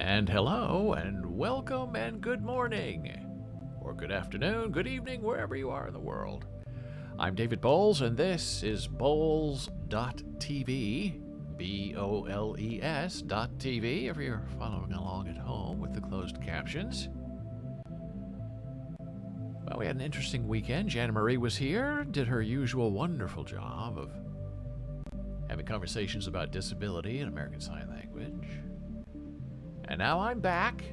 And hello, and welcome, and good morning, or good afternoon, good evening, wherever you are in the world. I'm David Boles, and this is Boles.tv, B-O-L-E-S.tv, if you're following along at home with the closed captions. Well, we had an interesting weekend. Jana Marie was here, did her usual wonderful job of having conversations about disability and American Sign Language. And now I'm back,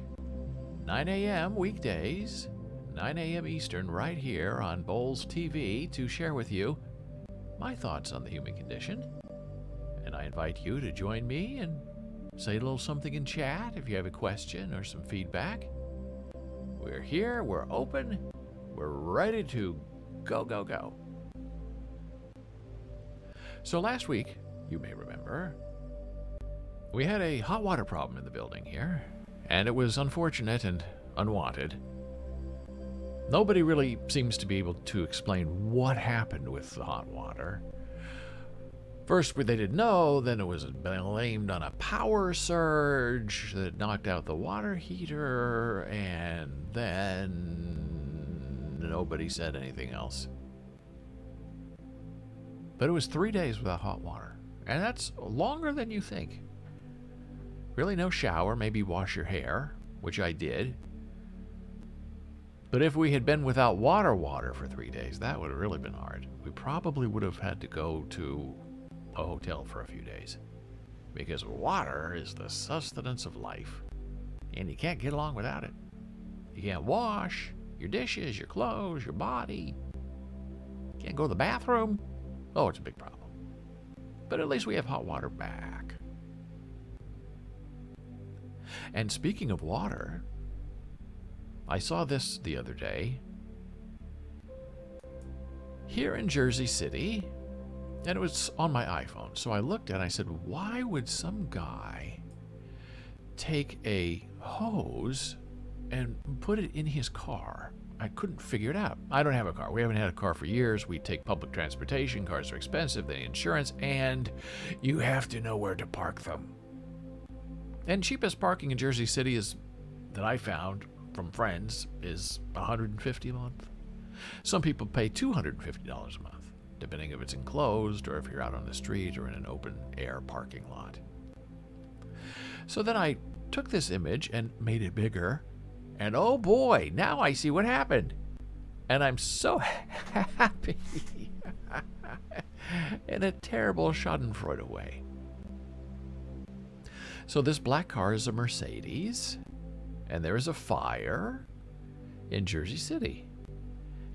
9 a.m. weekdays, 9 a.m. Eastern, right here on Boles TV to share with you my thoughts on the human condition. And I invite you to join me and say a little something in chat if you have a question or some feedback. We're here, we're open, we're ready to go, go, go. So last week, you may remember, we had a hot water problem in the building here, and it was unfortunate and unwanted. Nobody really seems to be able to explain what happened with the hot water. First, they didn't know, then it was blamed on a power surge that knocked out the water heater, and then nobody said anything else. But it was 3 days without hot water, and that's longer than you think. Really no shower, maybe wash your hair, which I did. But if we had been without water for 3 days, that would have really been hard. We probably would have had to go to a hotel for a few days. Because water is the sustenance of life. And you can't get along without it. You can't wash your dishes, your clothes, your body. You can't go to the bathroom. Oh, it's a big problem. But at least we have hot water back. And speaking of water, I saw this the other day here in Jersey City, and it was on my iPhone. So I looked and I said, why would some guy take a hose and put it in his car? I couldn't figure it out. I don't have a car. We haven't had a car for years. We take public transportation. Cars are expensive. They need insurance, and you have to know where to park them. And cheapest parking in Jersey City is, that I found from friends, is $150 a month. Some people pay $250 a month, depending if it's enclosed or if you're out on the street or in an open air parking lot. So then I took this image and made it bigger, and oh boy, now I see what happened. And I'm so happy in a terrible schadenfreude way. So this black car is a Mercedes, and there is a fire in Jersey City.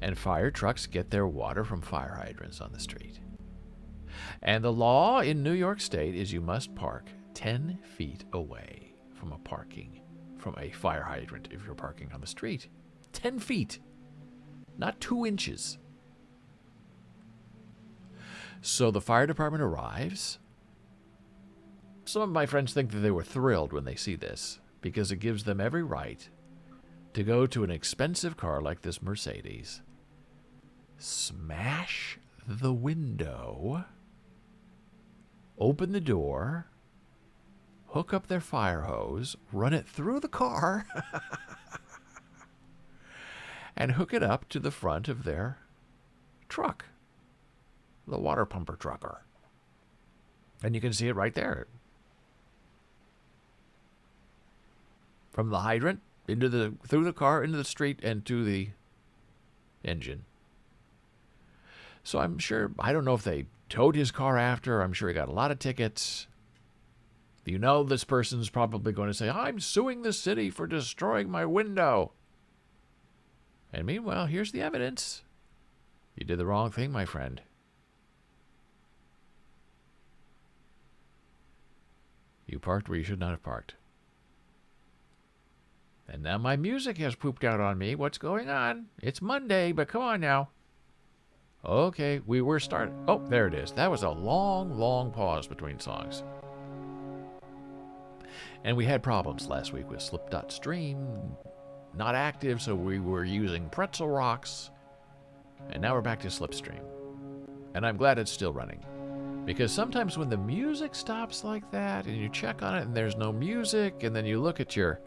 And fire trucks get their water from fire hydrants on the street. And the law in New York State is you must park 10 feet away from a fire hydrant if you're parking on the street. 10 feet, not 2 inches. So the fire department arrives. Some of my friends think that they were thrilled when they see this, because it gives them every right to go to an expensive car like this Mercedes, smash the window, open the door, hook up their fire hose, run it through the car, and hook it up to the front of their truck, the water pumper trucker. And you can see it right there. From the hydrant through the car, into the street, and to the engine. So I'm sure, I don't know if they towed his car after. I'm sure he got a lot of tickets. You know, this person's probably going to say, I'm suing the city for destroying my window. And meanwhile, here's the evidence. You did the wrong thing, my friend. You parked where you should not have parked. And now my music has pooped out on me. What's going on? It's Monday, but come on now. Okay, we were starting. Oh, there it is. That was a long, long pause between songs. And we had problems last week with Slip.Stream. Not active, so we were using pretzel rocks. And now we're back to Slipstream. And I'm glad it's still running. Because sometimes when the music stops like that and you check on it and there's no music, and then you look at your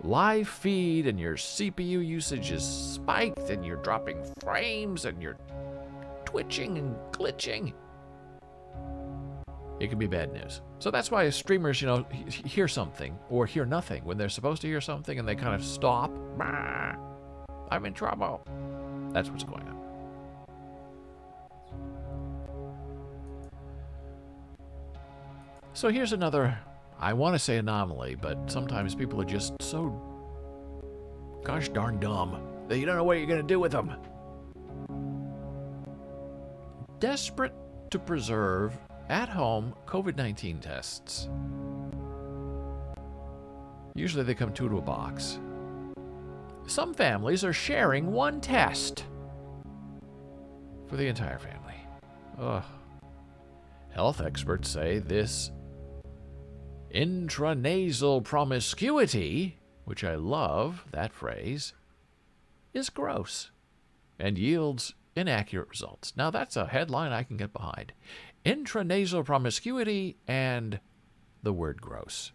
live feed and your CPU usage is spiked and you're dropping frames and you're twitching and glitching, it can be bad news. So that's why streamers, hear something or hear nothing when they're supposed to hear something, and they kind of stop. I'm in trouble. That's what's going on. So here's another, I want to say anomaly, but sometimes people are just so gosh darn dumb that you don't know what you're going to do with them. Desperate to preserve at-home COVID-19 tests. Usually they come two to a box. Some families are sharing one test for the entire family. Ugh. Health experts say this intranasal promiscuity, which I love that phrase, is gross and yields inaccurate results. Now that's a headline I can get behind. Intranasal promiscuity and the word gross.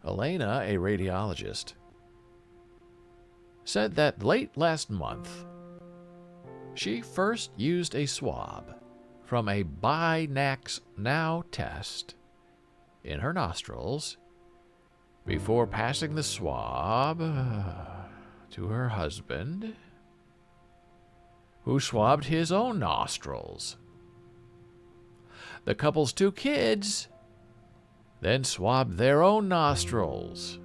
Elena, a radiologist, said that late last month, she first used a swab from a Binax Now test in her nostrils before passing the swab to her husband, who swabbed his own nostrils. The couple's two kids then swabbed their own nostrils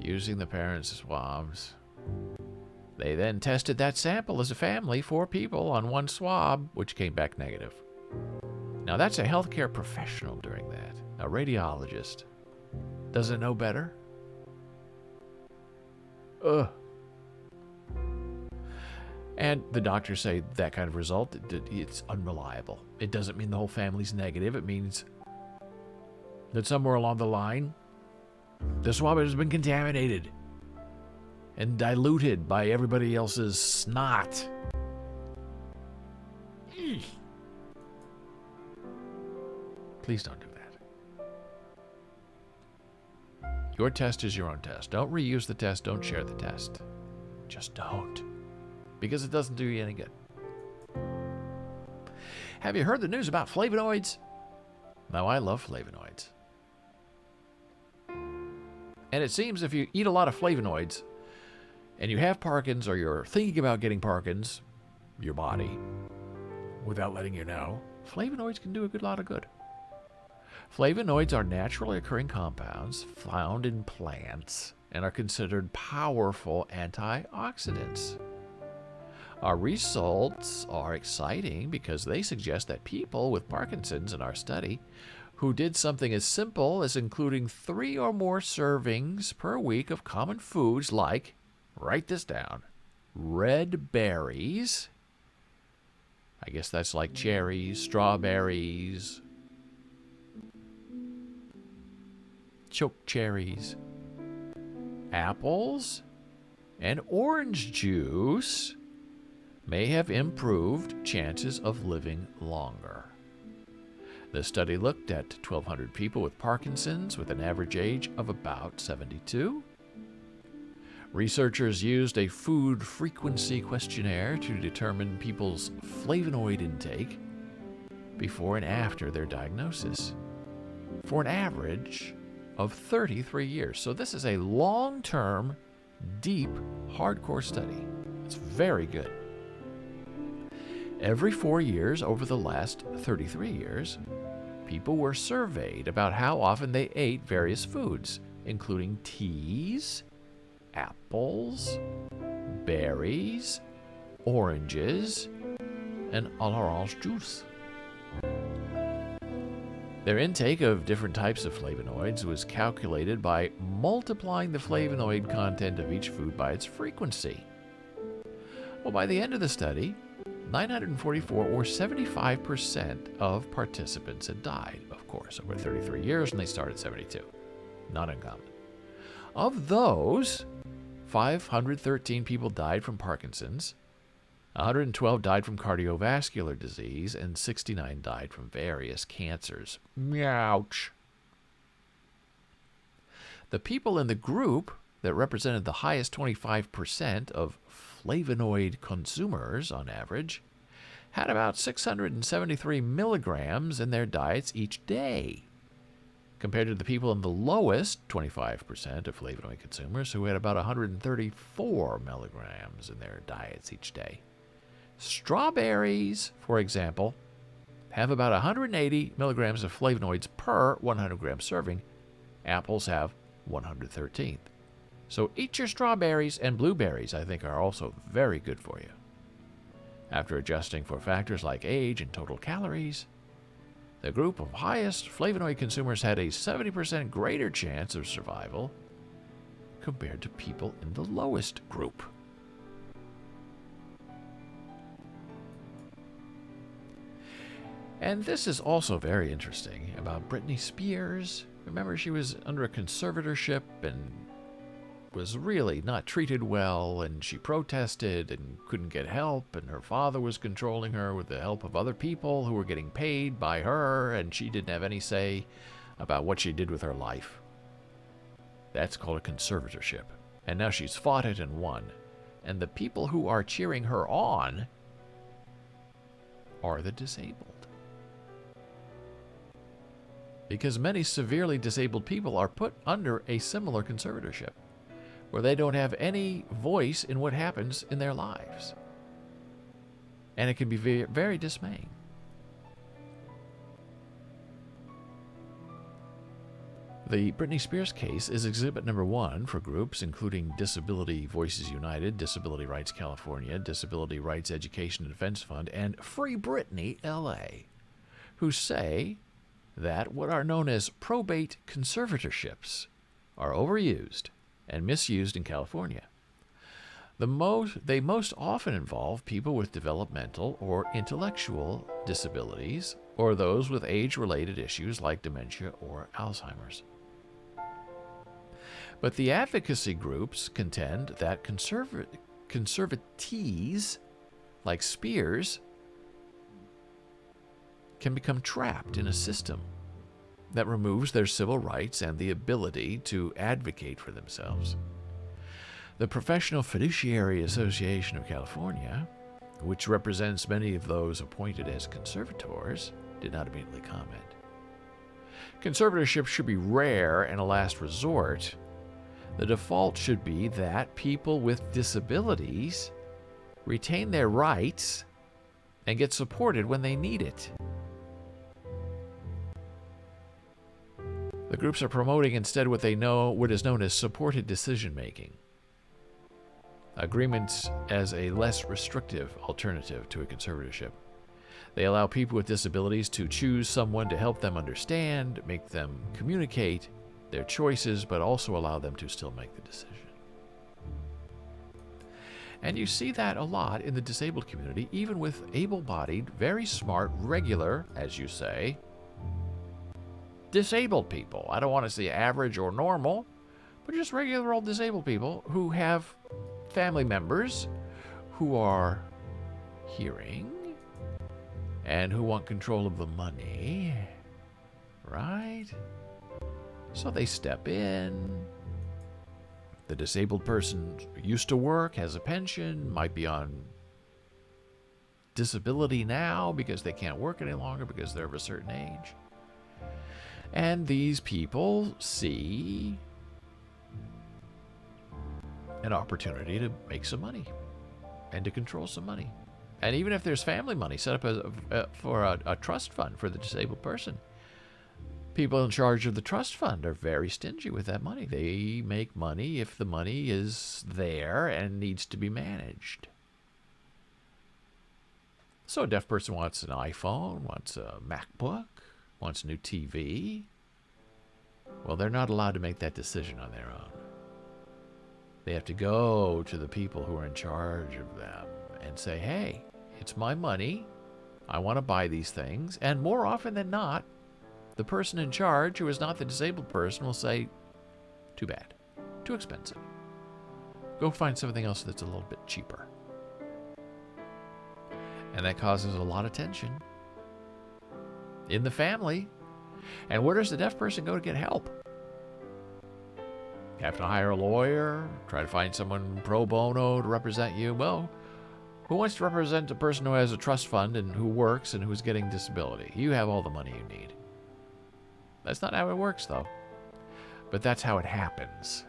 using the parents' swabs. They then tested that sample as a family, 4 people on one swab, which came back negative. Now that's a healthcare professional doing that, a radiologist. Does it know better? Ugh. And the doctors say that kind of result, it's unreliable. It doesn't mean the whole family's negative. It means that somewhere along the line, the swab has been contaminated and diluted by everybody else's snot. Please don't do that. Your test is your own test. Don't reuse the test. Don't share the test. Just don't. Because it doesn't do you any good. Have you heard the news about flavonoids? Now, I love flavonoids. And it seems if you eat a lot of flavonoids and you have Parkinson's, or you're thinking about getting Parkinson's, your body, without letting you know, flavonoids can do a good lot of good. Flavonoids are naturally occurring compounds found in plants and are considered powerful antioxidants. Our results are exciting because they suggest that people with Parkinson's in our study who did something as simple as including 3 or more servings per week of common foods like, write this down, red berries, I guess that's like cherries, strawberries, choke cherries, apples, and orange juice may have improved chances of living longer. The study looked at 1,200 people with Parkinson's with an average age of about 72. Researchers used a food frequency questionnaire to determine people's flavonoid intake before and after their diagnosis for an average of 33 years. So this is a long-term, deep, hardcore study. It's very good. Every 4 years over the last 33 years, people were surveyed about how often they ate various foods, including teas, apples, berries, oranges, and orange juice. Their intake of different types of flavonoids was calculated by multiplying the flavonoid content of each food by its frequency. Well, by the end of the study, 944 or 75% of participants had died, of course, over 33 years, and they started 72. Not uncommon. Of those, 513 people died from Parkinson's, 112 died from cardiovascular disease, and 69 died from various cancers. Ouch. The people in the group that represented the highest 25% of flavonoid consumers on average had about 673 milligrams in their diets each day, compared to the people in the lowest 25% of flavonoid consumers who had about 134 milligrams in their diets each day. Strawberries, for example, have about 180 milligrams of flavonoids per 100 gram serving. Apples have 113. So eat your strawberries, and blueberries, I think, are also very good for you. After adjusting for factors like age and total calories, the group of highest flavonoid consumers had a 70% greater chance of survival compared to people in the lowest group. And this is also very interesting about Britney Spears. Remember, she was under a conservatorship and was really not treated well, and she protested and couldn't get help, and her father was controlling her with the help of other people who were getting paid by her, and she didn't have any say about what she did with her life. That's called a conservatorship. And now she's fought it and won. And the people who are cheering her on are the disabled. Because many severely disabled people are put under a similar conservatorship, where they don't have any voice in what happens in their lives. And it can be very, very dismaying. The Britney Spears case is exhibit number 1 for groups including Disability Voices United, Disability Rights California, Disability Rights Education and Defense Fund, and Free Britney LA, who say that what are known as probate conservatorships are overused and misused in California. They most often involve people with developmental or intellectual disabilities, or those with age-related issues like dementia or Alzheimer's. But the advocacy groups contend that conservatees like Spears can become trapped in a system that removes their civil rights and the ability to advocate for themselves. The Professional Fiduciary Association of California, which represents many of those appointed as conservators, did not immediately comment. Conservatorship should be rare and a last resort. The default should be that people with disabilities retain their rights and get supported when they need it. The groups are promoting instead what is known as supported decision-making. Agreements as a less restrictive alternative to a conservatorship. They allow people with disabilities to choose someone to help them understand, make them communicate their choices, but also allow them to still make the decision. And you see that a lot in the disabled community, even with able-bodied, very smart, regular, as you say, disabled people. I don't want to say average or normal, but just regular old disabled people who have family members who are hearing and who want control of the money, right? So they step in. The disabled person used to work, has a pension, might be on disability now because they can't work any longer because they're of a certain age. And these people see an opportunity to make some money and to control some money. And even if there's family money set up for a trust fund for the disabled person, people in charge of the trust fund are very stingy with that money. They make money if the money is there and needs to be managed. So a deaf person wants an iPhone, wants a MacBook, wants a new TV. Well, they're not allowed to make that decision on their own. They have to go to the people who are in charge of them and say, hey, it's my money. I want to buy these things. And more often than not, the person in charge, who is not the disabled person, will say, too bad, too expensive. Go find something else that's a little bit cheaper. And that causes a lot of tension in the family. And where does the deaf person go to get help? You have to hire a lawyer, try to find someone pro bono to represent you. Well, who wants to represent a person who has a trust fund and who works and who's getting disability? You have all the money you need. That's not how it works, though. But that's how it happens.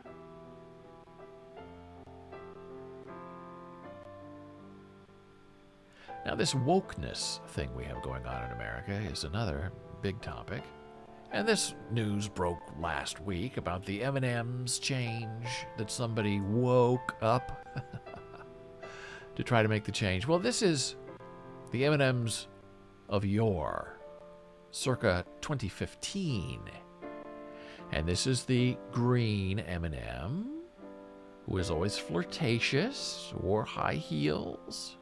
Now, this wokeness thing we have going on in America is another big topic. And this news broke last week about the M&M's change, that somebody woke up to try to make the change. Well, this is the M&M's of yore, circa 2015. And this is the green M&M, who is always flirtatious, wore high heels.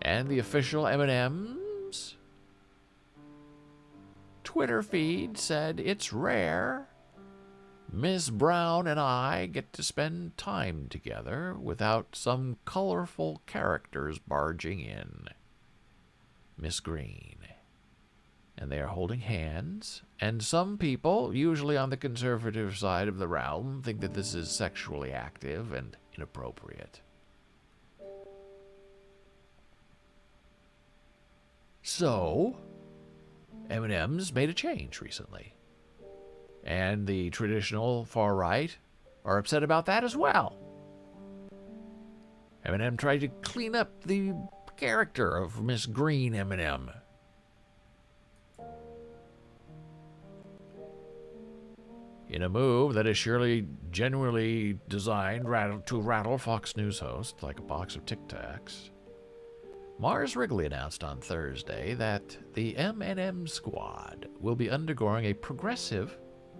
And the official M&M's Twitter feed said it's rare Ms. Brown and I get to spend time together without some colorful characters barging in. Miss Green. And they are holding hands, and some people, usually on the conservative side of the realm, think that this is sexually active and inappropriate. So, M&M's made a change recently. And the traditional far right are upset about that as well. M&M tried to clean up the character of Miss Green M&M. In a move that is surely genuinely designed to rattle Fox News hosts like a box of Tic Tacs, Mars Wrigley announced on Thursday that the M&M squad will be undergoing a progressive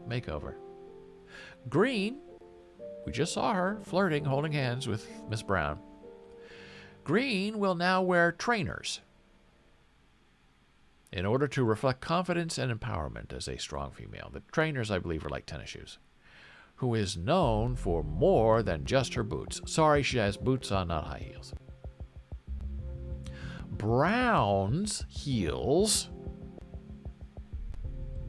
makeover. Green, we just saw her flirting, holding hands with Miss Brown. Green will now wear trainers in order to reflect confidence and empowerment as a strong female. The trainers, I believe, are like tennis shoes. Who is known for more than just her boots. Sorry, she has boots on, not high heels. Brown's heels.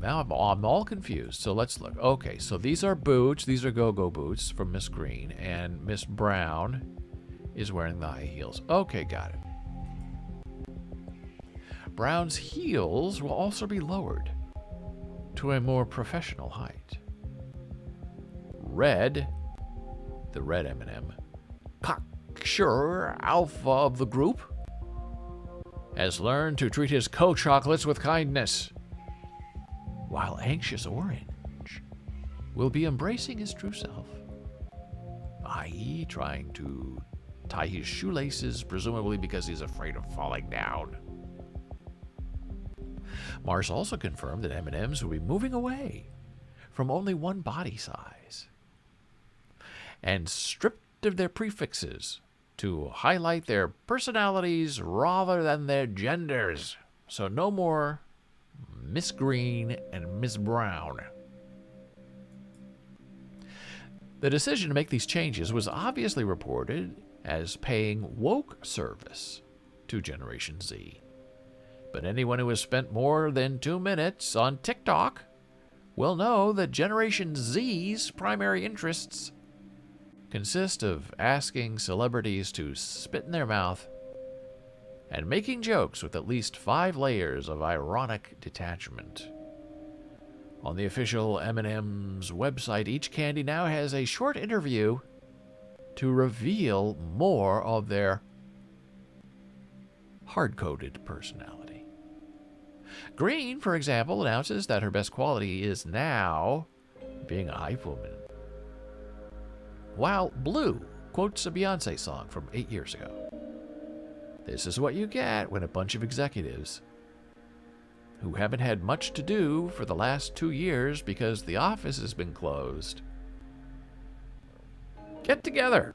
Now I'm all confused. So let's look. Okay, so these are boots. These are go-go boots from Miss Green. And Miss Brown is wearing the high heels. Okay, got it. Brown's heels will also be lowered to a more professional height. Red, the red M&M, cocksure alpha of the group, has learned to treat his co-chocolates with kindness, while anxious orange will be embracing his true self, i.e. trying to tie his shoelaces, presumably because he's afraid of falling down. Mars also confirmed that M&M's will be moving away from only one body size and stripped of their prefixes to highlight their personalities rather than their genders. So no more Miss Green and Miss Brown. The decision to make these changes was obviously reported as paying woke service to Generation Z. But anyone who has spent more than 2 minutes on TikTok will know that Generation Z's primary interests consist of asking celebrities to spit in their mouth and making jokes with at least 5 layers of ironic detachment. On the official M&M's website, each candy now has a short interview to reveal more of their hard-coded personality. Green, for example, announces that her best quality is now being a hype woman, while Blue quotes a Beyoncé song from 8 years ago. This is what you get when a bunch of executives who haven't had much to do for the last 2 years because the office has been closed get together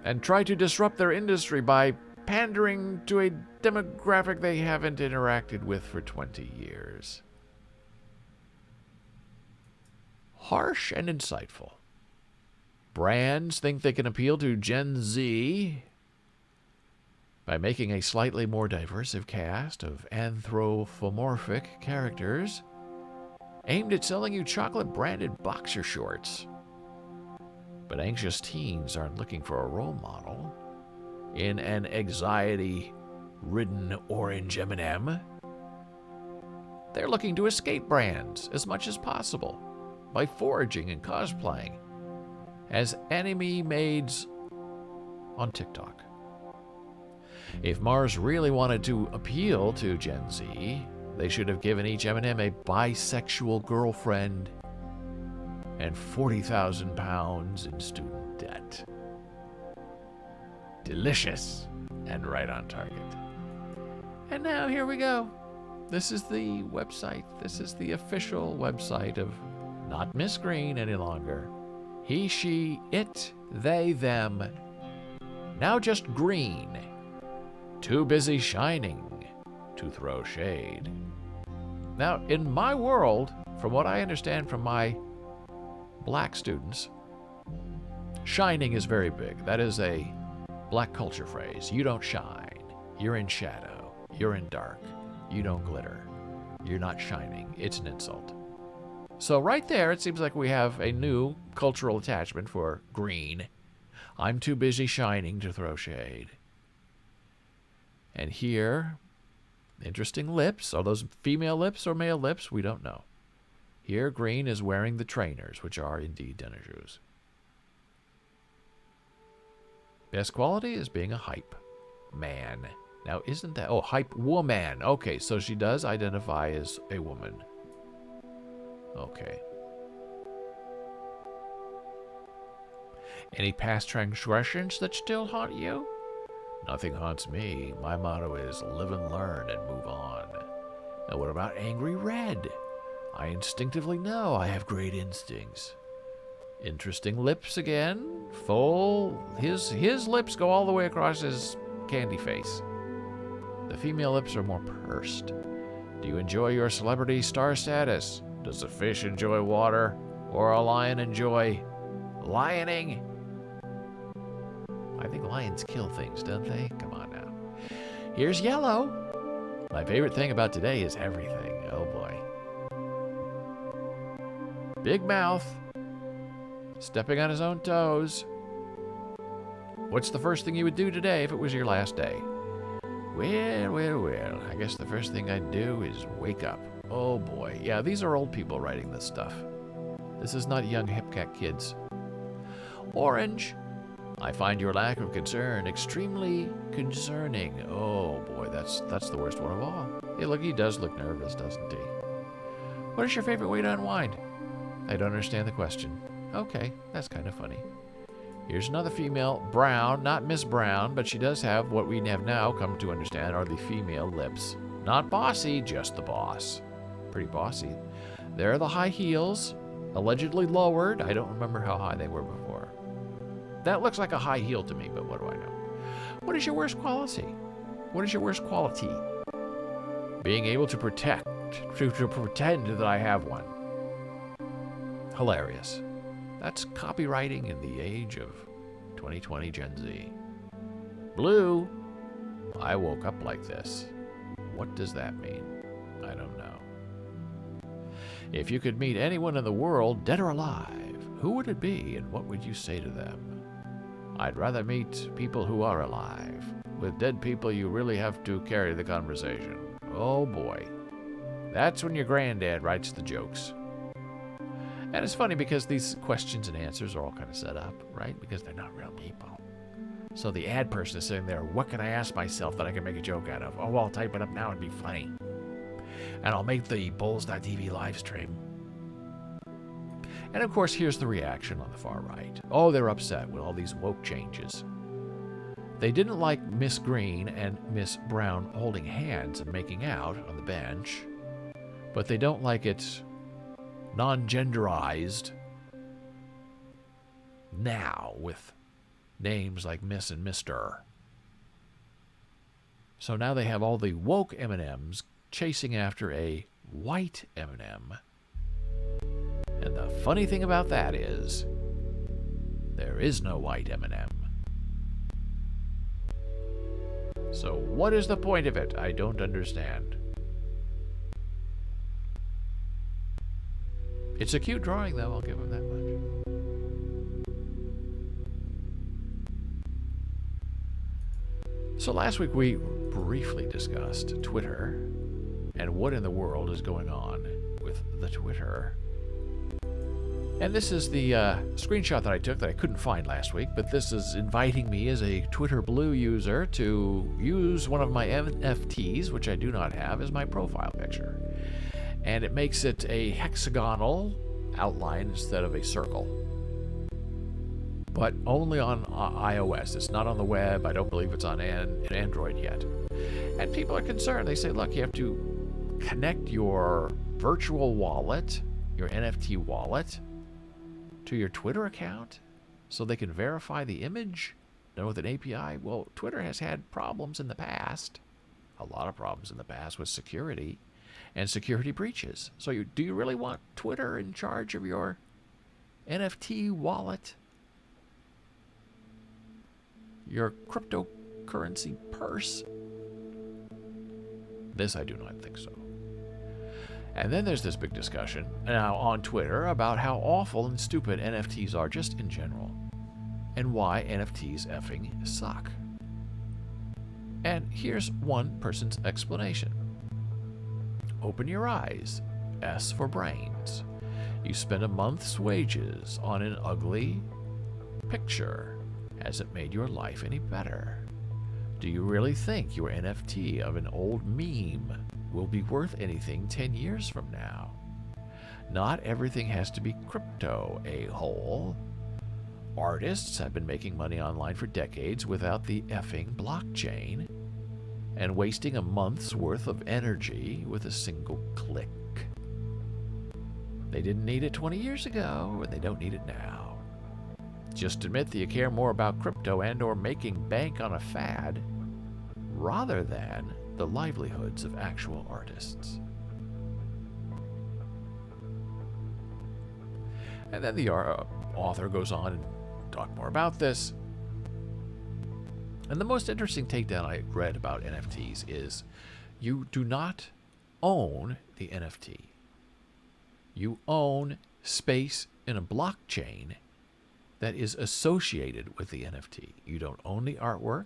and try to disrupt their industry by pandering to a demographic they haven't interacted with for 20 years. Harsh and insightful. Brands think they can appeal to Gen Z by making a slightly more diverse cast of anthropomorphic characters aimed at selling you chocolate-branded boxer shorts. But anxious teens aren't looking for a role model in an anxiety-ridden orange M&M. They're looking to escape brands as much as possible by foraging and cosplaying as anime maids on TikTok. If Mars really wanted to appeal to Gen Z, they should have given each M&M a bisexual girlfriend and 40,000 pounds in student debt. Delicious and right on target. And now here we go. This is the website. This is the official website of not Miss Green any longer. He, she, it, they, them. Now just Green. Too busy shining to throw shade. Now, in my world, from what I understand from my black students, shining is very big. That is a black culture phrase. You don't shine. You're in shadow. You're in dark. You don't glitter. You're not shining. It's an insult. So right there, it seems like we have a new cultural attachment for green. I'm too busy shining to throw shade. And here, interesting lips. Are those female lips or male lips? We don't know. Here, Green is wearing the trainers, which are indeed tennis shoes. Best quality is being a hype man. Now, isn't that... Oh, hype woman. Okay, so she does identify as a woman. Okay. Any past transgressions that still haunt you? Nothing haunts me. My motto is live and learn and move on. And what about Angry Red? I instinctively know I have great instincts. Interesting lips again. Full. His lips go all the way across his candy face. The female lips are more pursed. Do you enjoy your celebrity star status? Does a fish enjoy water? Or a lion enjoy lioning? I think lions kill things, don't they? Come on now. Here's yellow. My favorite thing about today is everything. Oh boy. Big mouth. Stepping on his own toes. What's the first thing you would do today if it was your last day? Well. I guess the first thing I'd do is wake up. Oh boy. Yeah, these are old people writing this stuff. This is not young hip cat kids. Orange. I find your lack of concern extremely concerning. Oh boy, that's the worst one of all. Hey, look, he does look nervous, doesn't he? What is your favorite way to unwind? I don't understand the question. Okay, that's kind of funny. Here's another female, Brown, not Miss Brown, but she does have what we have now come to understand are the female lips. Not bossy, just the boss. Pretty bossy. There are the high heels, allegedly lowered. I don't remember how high they were before. That looks like a high heel to me, but what do I know? What is your worst quality? What is your worst quality? Being able to protect, to pretend that I have one. Hilarious. That's copywriting in the age of 2020 Gen Z. Blue. I woke up like this. What does that mean? I don't know. If you could meet anyone in the world, dead or alive, who would it be and what would you say to them? I'd rather meet people who are alive. With dead people, you really have to carry the conversation. Oh boy. That's when your granddad writes the jokes. And it's funny because these questions and answers are all kind of set up, right? Because they're not real people. So the ad person is sitting there, what can I ask myself that I can make a joke out of? Oh, well, I'll type it up now and be funny. And I'll make the Boles.tv live stream. And of course, here's the reaction on the far right. Oh, they're upset with all these woke changes. They didn't like Miss Green and Miss Brown holding hands and making out on the bench, but they don't like it non-genderized now with names like Miss and Mr. So now they have all the woke M&Ms chasing after a white M&M. And the funny thing about that is, There is no white M&M. So what is the point of it? I don't understand. It's a cute drawing, though. I'll give him that much. So last week we briefly discussed Twitter and what in the world is going on with the Twitter. And this is the screenshot that I took that I couldn't find last week, but this is inviting me as a Twitter Blue user to use one of my NFTs, which I do not have, as my profile picture. And it makes it a hexagonal outline instead of a circle. But only on iOS. It's not on the web. I don't believe it's on Android yet. And people are concerned. They say, look, you have to connect your virtual wallet, your NFT wallet, to your Twitter account so they can verify the image done with an API. Well, Twitter has had problems in the past, a lot of problems in the past with security and security breaches. So do you really want Twitter in charge of your NFT wallet? Your cryptocurrency purse? This I do not think so. And then there's this big discussion now on Twitter about how awful and stupid NFTs are just in general, and why NFTs effing suck. And here's one person's explanation. Open your eyes. S for brains. You spend a month's wages on an ugly picture. Has it made your life any better? Do you really think your NFT of an old meme will be worth anything 10 years from now? Not everything has to be crypto, a-hole. Artists have been making money online for decades without the effing blockchain and wasting a month's worth of energy with a single click. They didn't need it 20 years ago, and they don't need it now. Just admit that you care more about crypto and or making bank on a fad rather than the livelihoods of actual artists. And then the author goes on and talks more about this. And the most interesting takedown I read about NFTs is you do not own the NFT. You own space in a blockchain that is associated with the NFT. You don't own the artwork.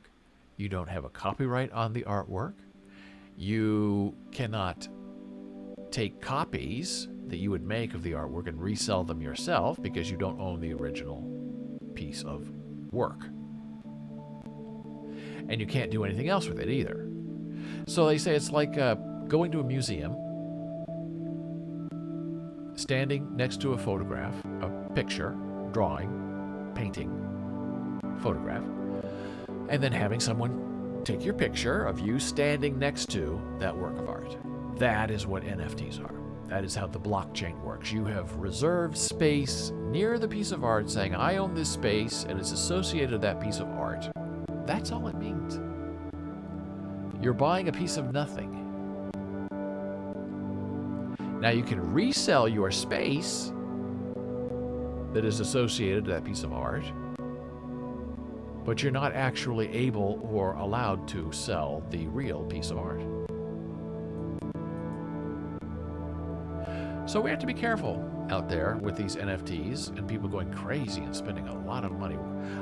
You don't have a copyright on the artwork. You cannot take copies that you would make of the artwork and resell them yourself because you don't own the original piece of work. And you can't do anything else with it either. So they say it's like going to a museum, standing next to a photograph, a picture, drawing, painting, photograph, and then having someone take your picture of you standing next to that work of art. That is what NFTs are. That is how the blockchain works. You have reserved space near the piece of art saying, I own this space and it's associated with that piece of art. That's all it means. You're buying a piece of nothing. Now you can resell your space that is associated to that piece of art, but you're not actually able or allowed to sell the real piece of art. So we have to be careful out there with these NFTs and people going crazy and spending a lot of money.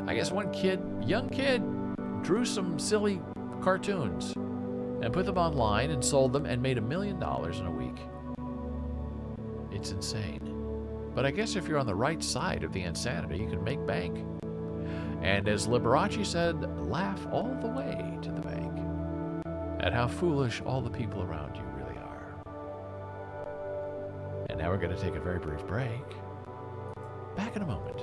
I guess one young kid, drew some silly cartoons and put them online and sold them and made $1 million in a week. It's insane. But I guess if you're on the right side of the insanity, you can make bank. And as Liberace said, laugh all the way to the bank at how foolish all the people around you really are. And now we're going to take a very brief break. Back in a moment.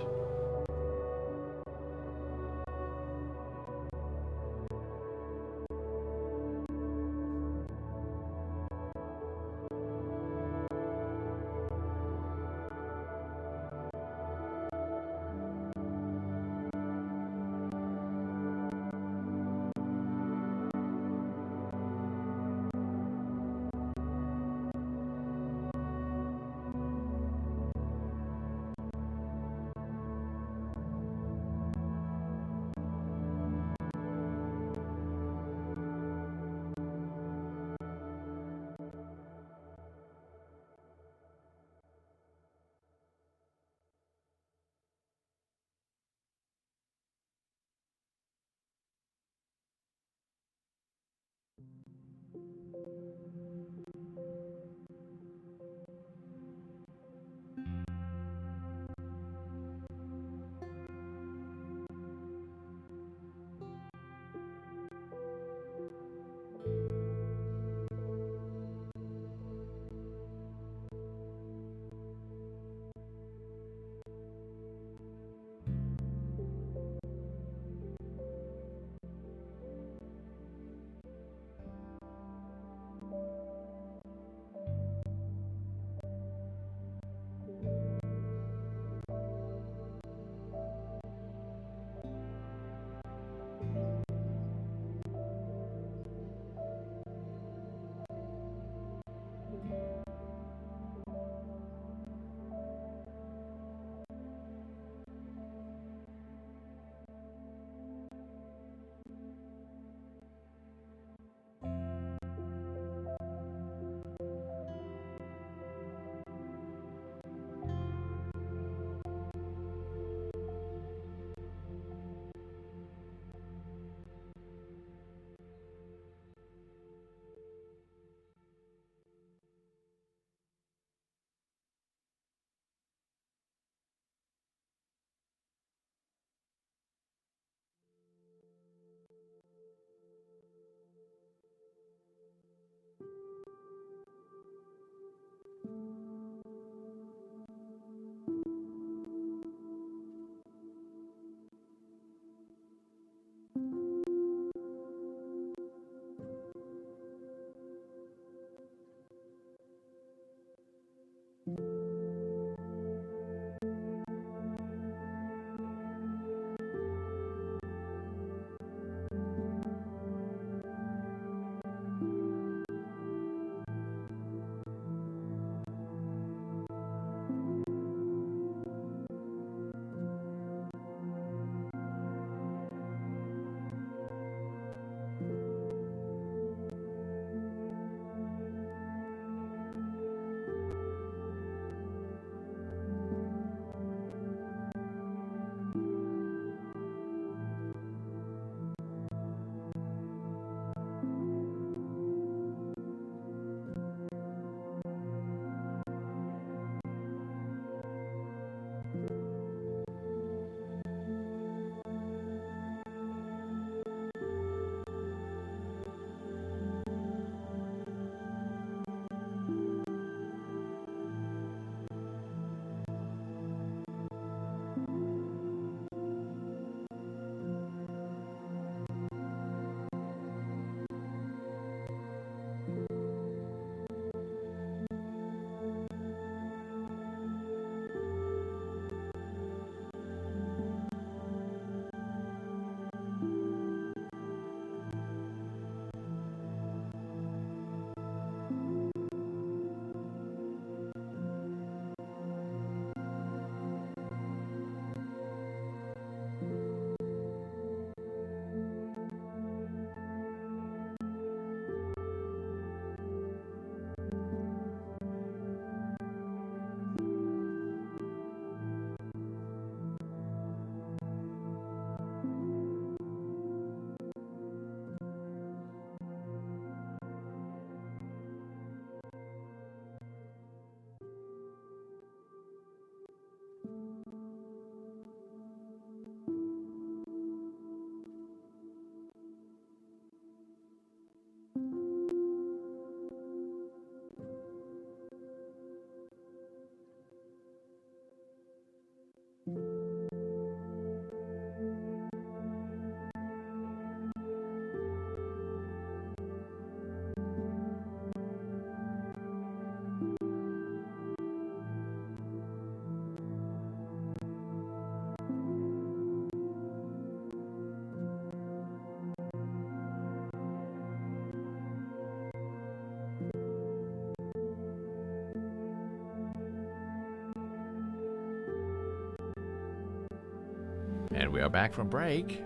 And we are back from break.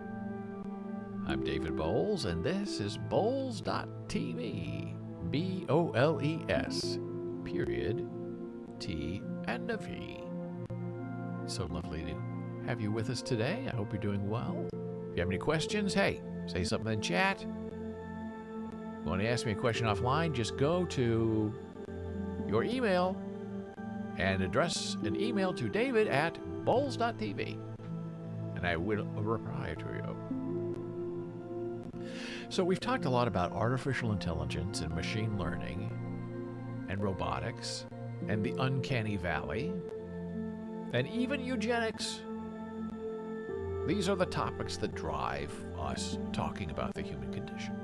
I'm David Boles, and this is Boles.tv. B-O-L-E-S, period, T and a V. So lovely to have you with us today. I hope you're doing well. If you have any questions, hey, say something in chat. Want to ask me a question offline? Just go to your email and address an email to david@boles.tv, and I will reply to you. So we've talked a lot about artificial intelligence and machine learning and robotics and the uncanny valley and even eugenics. These are the topics that drive us talking about the human condition.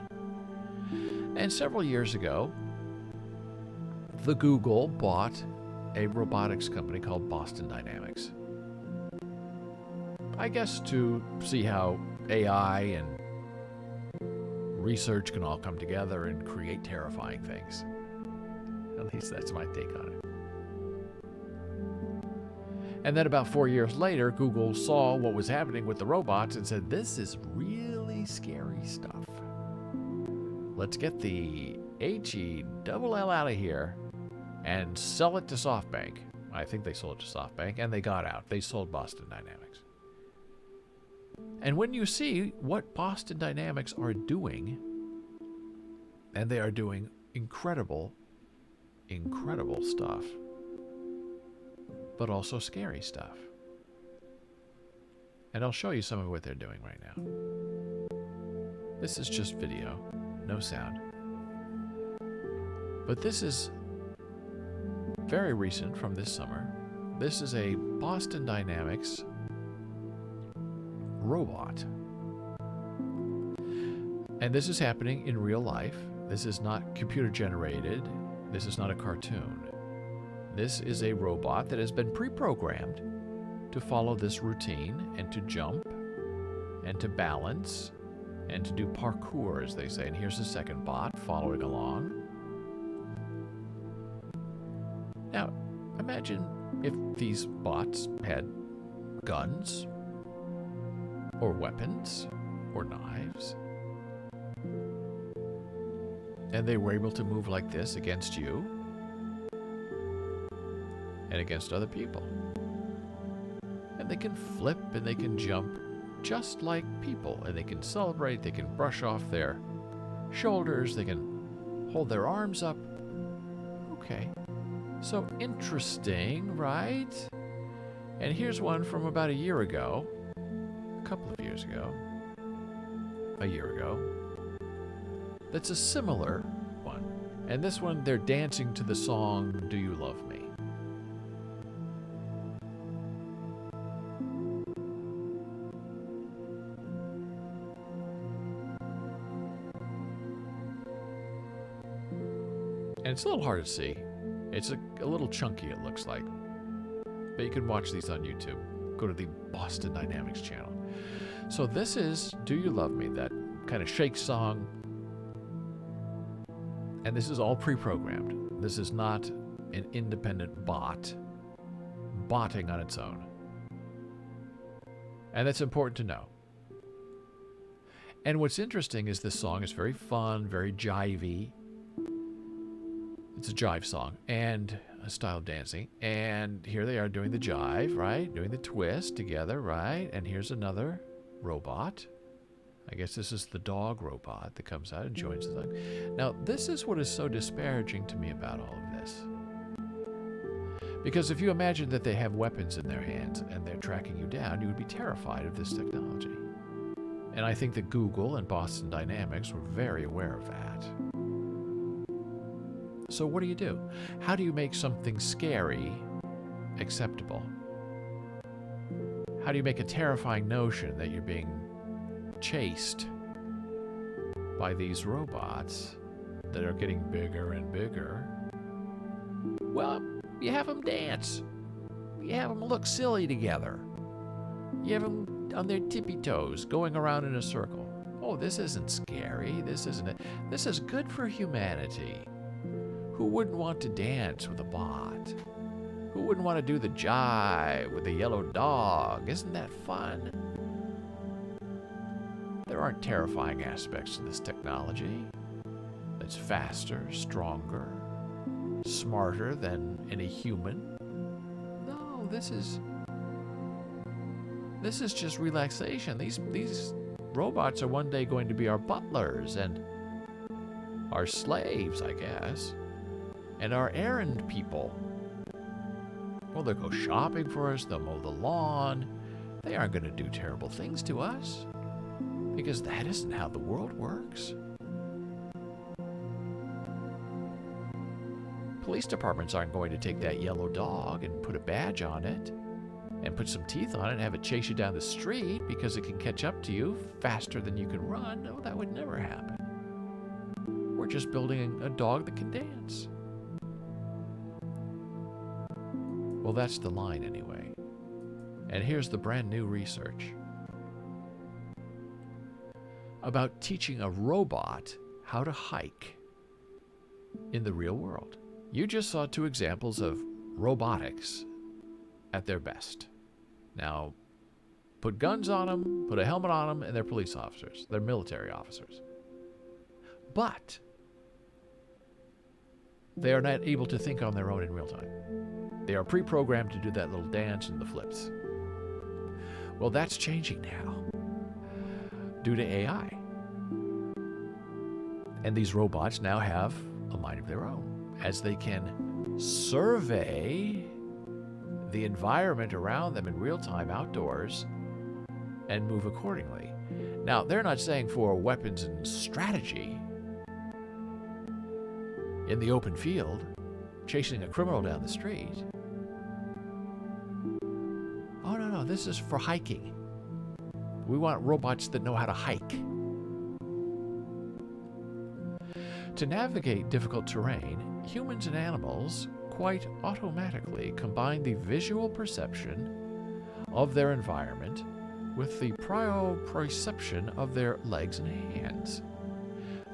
And several years ago, the Google bought a robotics company called Boston Dynamics. I guess to see how AI and research can all come together and create terrifying things. At least that's my take on it. And then about 4 years later, Google saw what was happening with the robots and said, this is really scary stuff. Let's get the HELL out of here and sell it to SoftBank. I think they sold it to SoftBank, and they got out. They sold Boston Dynamics. And when you see what Boston Dynamics are doing, and they are doing incredible stuff, but also scary stuff. And I'll show you some of what they're doing right now. This is just video, no sound. But this is very recent from this summer. This is a Boston Dynamics robot. And this is happening in real life. This is not computer generated. This is not a cartoon. This is a robot that has been pre-programmed to follow this routine and to jump and to balance and to do parkour, as they say. And here's the second bot following along. Now, imagine if these bots had guns or weapons or knives, and they were able to move like this against you and against other people. And they can flip and they can jump just like people, and they can celebrate, they can brush off their shoulders, they can hold their arms up. Okay, so interesting, right? And here's one from about a year ago, a couple of years ago, a year ago, that's a similar one. And this one, they're dancing to the song, Do You Love Me? And it's a little hard to see. It's a little chunky, it looks like. But you can watch these on YouTube. Go to the Boston Dynamics channel. So this is Do You Love Me, that kind of shake song. And this is all pre-programmed. This is not an independent botting on its own. And that's important to know. And what's interesting is this song is very fun, very jivey. It's a jive song and a style of dancing. And here they are doing the jive, right? Doing the twist together, right? And here's another robot. I guess this is the dog robot that comes out and joins the thing. Now, this is what is so disparaging to me about all of this. Because if you imagine that they have weapons in their hands and they're tracking you down, you would be terrified of this technology. And I think that Google and Boston Dynamics were very aware of that. So what do? How do you make something scary acceptable? How do you make a terrifying notion that you're being chased by these robots that are getting bigger and bigger? Well, you have them dance. You have them look silly together. You have them on their tippy toes going around in a circle. Oh, this isn't scary. This isn't it. This is good for humanity. Who wouldn't want to dance with a bot? Who wouldn't want to do the jive with a yellow dog? Isn't that fun? There aren't terrifying aspects to this technology that's faster, stronger, smarter than any human. No, this is just relaxation. These robots are one day going to be our butlers, and our slaves, I guess, and our errand people. Well, they'll go shopping for us, they'll mow the lawn. They aren't going to do terrible things to us, because that isn't how the world works. Police departments aren't going to take that yellow dog and put a badge on it and put some teeth on it and have it chase you down the street because it can catch up to you faster than you can run. No, that would never happen. We're just building a dog that can dance. Well, that's the line anyway. And here's the brand new research about teaching a robot how to hike in the real world. You just saw two examples of robotics at their best. Now, put guns on them, put a helmet on them, and they're police officers. They're military officers. But they are not able to think on their own in real time. They are pre-programmed to do that little dance and the flips. Well, that's changing now due to AI. And these robots now have a mind of their own, as they can survey the environment around them in real time outdoors and move accordingly. Now, they're not saying for weapons and strategy in the open field, chasing a criminal down the street. Oh, no, this is for hiking. We want robots that know how to hike. To navigate difficult terrain, humans and animals quite automatically combine the visual perception of their environment with the proprioception of their legs and hands.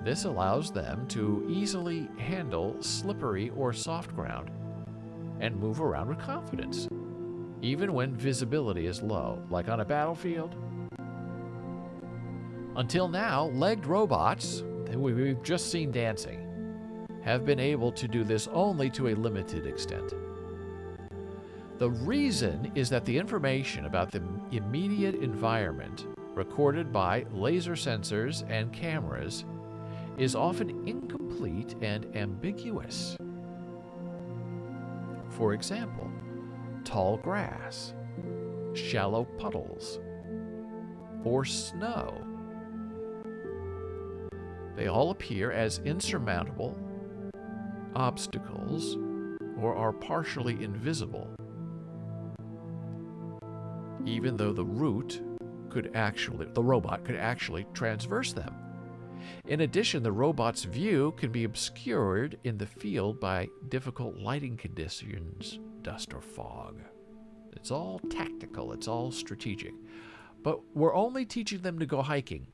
This allows them to easily handle slippery or soft ground and move around with confidence, even when visibility is low, like on a battlefield. Until now, legged robots, who we've just seen dancing, have been able to do this only to a limited extent. The reason is that the information about the immediate environment recorded by laser sensors and cameras is often incomplete and ambiguous. For example, tall grass, shallow puddles, or snow. They all appear as insurmountable obstacles or are partially invisible, even though the robot could actually traverse them. In addition, the robot's view can be obscured in the field by difficult lighting conditions, dust or fog. It's all tactical, it's all strategic. But we're only teaching them to go hiking.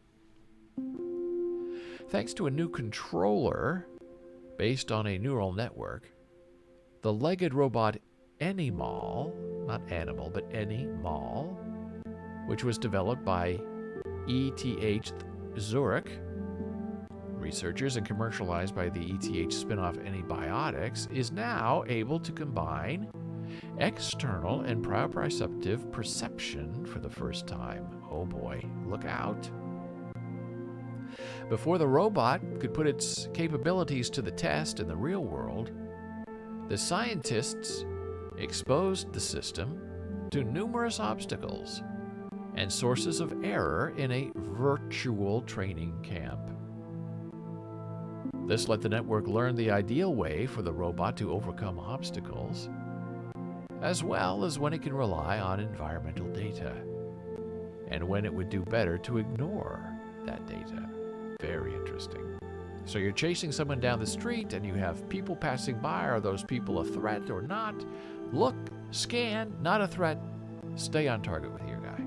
Thanks to a new controller based on a neural network, the legged robot Animal, not animal, but Animal, which was developed by ETH Zurich researchers and commercialized by the ETH spin-off Antibiotics, is now able to combine external and proprioceptive perception for the first time. Oh boy, look out. Before the robot could put its capabilities to the test in the real world, the scientists exposed the system to numerous obstacles and sources of error in a virtual training camp. This let the network learn the ideal way for the robot to overcome obstacles, as well as when it can rely on environmental data, and when it would do better to ignore that data. Very interesting. So you're chasing someone down the street and you have people passing by. Are those people a threat or not? Look, scan, not a threat. Stay on target with your guy.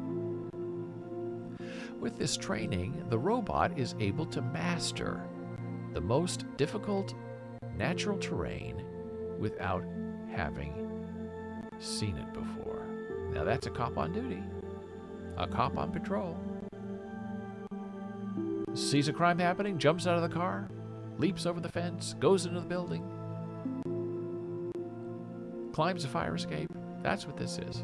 With this training, the robot is able to master the most difficult natural terrain without having seen it before. Now that's a cop on duty, a cop on patrol. Sees a crime happening, jumps out of the car, leaps over the fence, goes into the building, climbs a fire escape. That's what this is.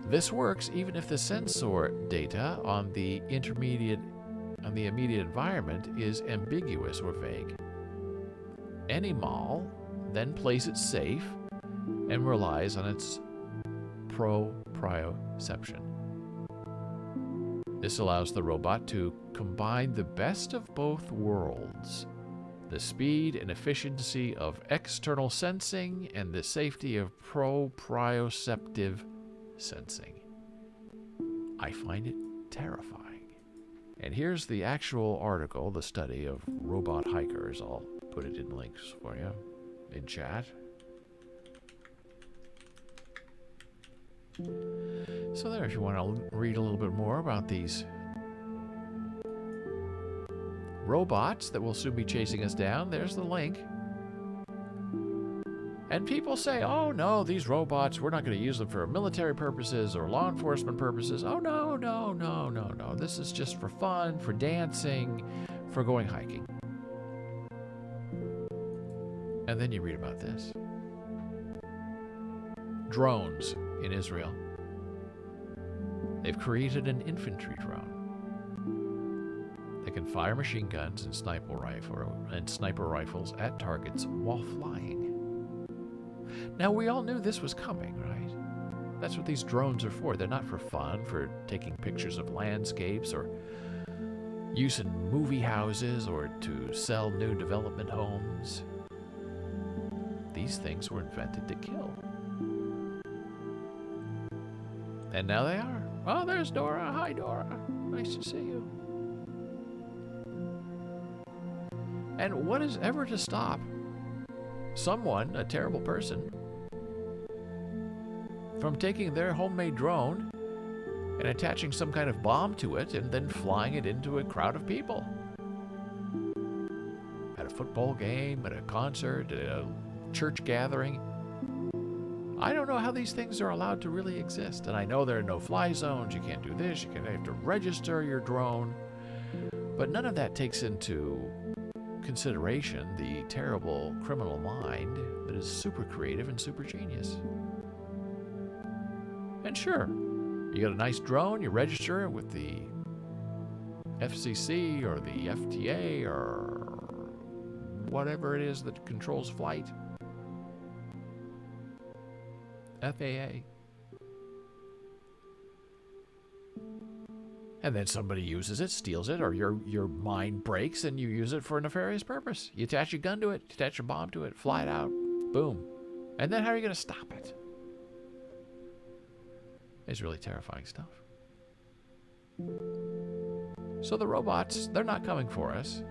This works even if the sensor data on the on the immediate environment is ambiguous or vague. Any mall then plays it safe and relies on its proprioception. This allows the robot to combine the best of both worlds, the speed and efficiency of external sensing and the safety of proprioceptive sensing. I find it terrifying. And here's the actual article, the study of robot hikers. I'll put it in links for you in chat. So there, if you want to read a little bit more about these robots that will soon be chasing us down, there's the link. And people say, oh no, these robots, we're not going to use them for military purposes or law enforcement purposes. Oh no, no, no, no, no. This is just for fun, for dancing, for going hiking. And then you read about this. Drones in Israel. They've created an infantry drone that can fire machine guns and sniper rifles at targets while flying. Now, we all knew this was coming, right? That's what these drones are for. They're not for fun, for taking pictures of landscapes or use in movie houses or to sell new development homes. These things were invented to kill. And now they are. Oh, there's Dora. Hi, Dora. Nice to see you. And what is ever to stop someone, a terrible person, from taking their homemade drone and attaching some kind of bomb to it and then flying it into a crowd of people? At a football game, at a concert, at a church gathering. I don't know how these things are allowed to really exist. And I know there are no-fly zones. You can't do this. You have to register your drone. But none of that takes into consideration the terrible criminal mind that is super creative and super genius. And sure, you got a nice drone, you register it with the FCC or the FTA or whatever it is that controls flight. FAA. And then somebody uses it, steals it, or your mind breaks and you use it for a nefarious purpose. You attach a gun to it, attach a bomb to it, fly it out, boom. And then how are you going to stop it? It's really terrifying stuff. So the robots, they're not coming for us.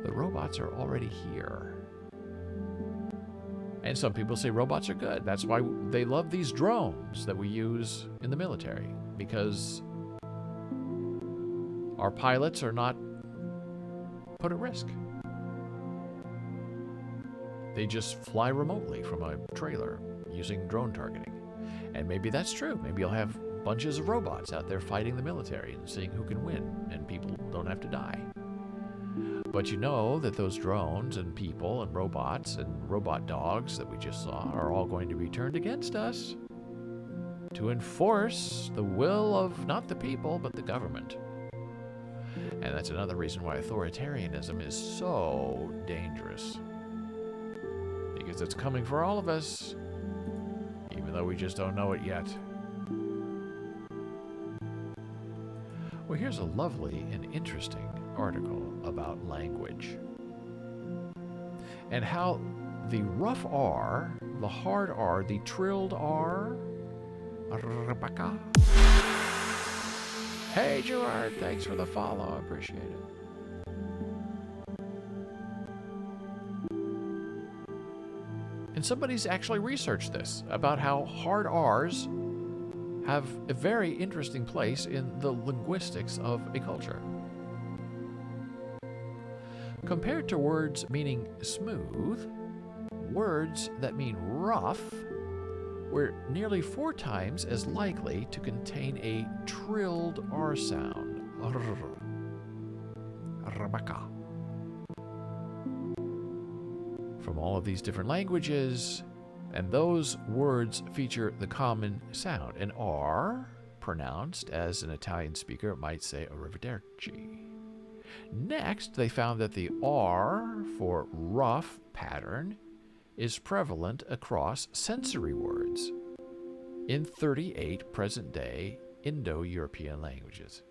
The robots are already here. And some people say robots are good. That's why they love these drones that we use in the military, because our pilots are not put at risk. They just fly remotely from a trailer using drone targeting. And maybe that's true. Maybe you'll have bunches of robots out there fighting the military and seeing who can win, and people don't have to die. But you know that those drones and people and robots and robot dogs that we just saw are all going to be turned against us to enforce the will of not the people, but the government. And that's another reason why authoritarianism is so dangerous. Because it's coming for all of us, even though we just don't know it yet. Well, here's a lovely and interesting article about language and how the rough R, the hard R, the trilled R, Rebecca. Hey, Gerard, thanks for the follow. I appreciate it. And somebody's actually researched this about how hard R's have a very interesting place in the linguistics of a culture. Compared to words meaning smooth, words that mean rough were nearly 4 times as likely to contain a trilled R sound. Rebecca. From all of these different languages, and those words feature the common sound, an R pronounced as an Italian speaker might say arrivederci. Next, they found that the R for rough pattern is prevalent across sensory words in 38 present-day Indo-European languages.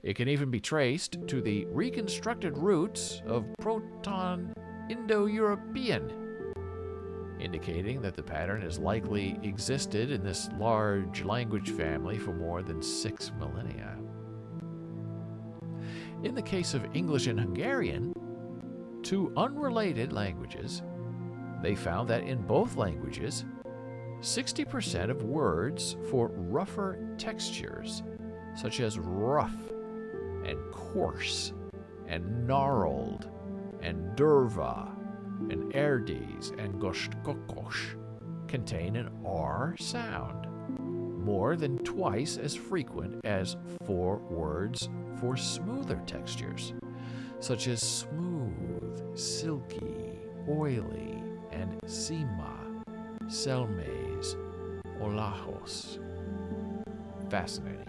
It can even be traced to the reconstructed roots of Proto-Indo-European, indicating that the pattern has likely existed in this large language family for more than 6 millennia. In the case of English and Hungarian, two unrelated languages, they found that in both languages, 60% of words for rougher textures, such as rough and coarse and gnarled and durva and erdes and goshkokosh, contain an R sound, more than twice as frequent as for words for smoother textures, such as smooth, silky, oily, and sima, selmes, olajos. Fascinating.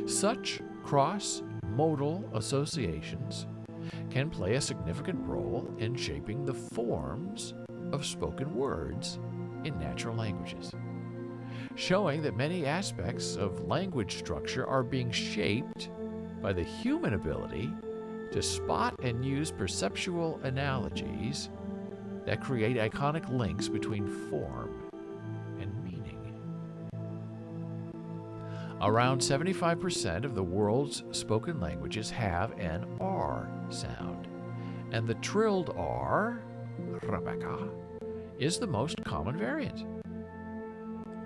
Such cross-modal associations can play a significant role in shaping the forms of spoken words in natural languages, showing that many aspects of language structure are being shaped by the human ability to spot and use perceptual analogies that create iconic links between form and meaning. Around 75% of the world's spoken languages have an R sound, and the trilled R, Rebecca, is the most common variant.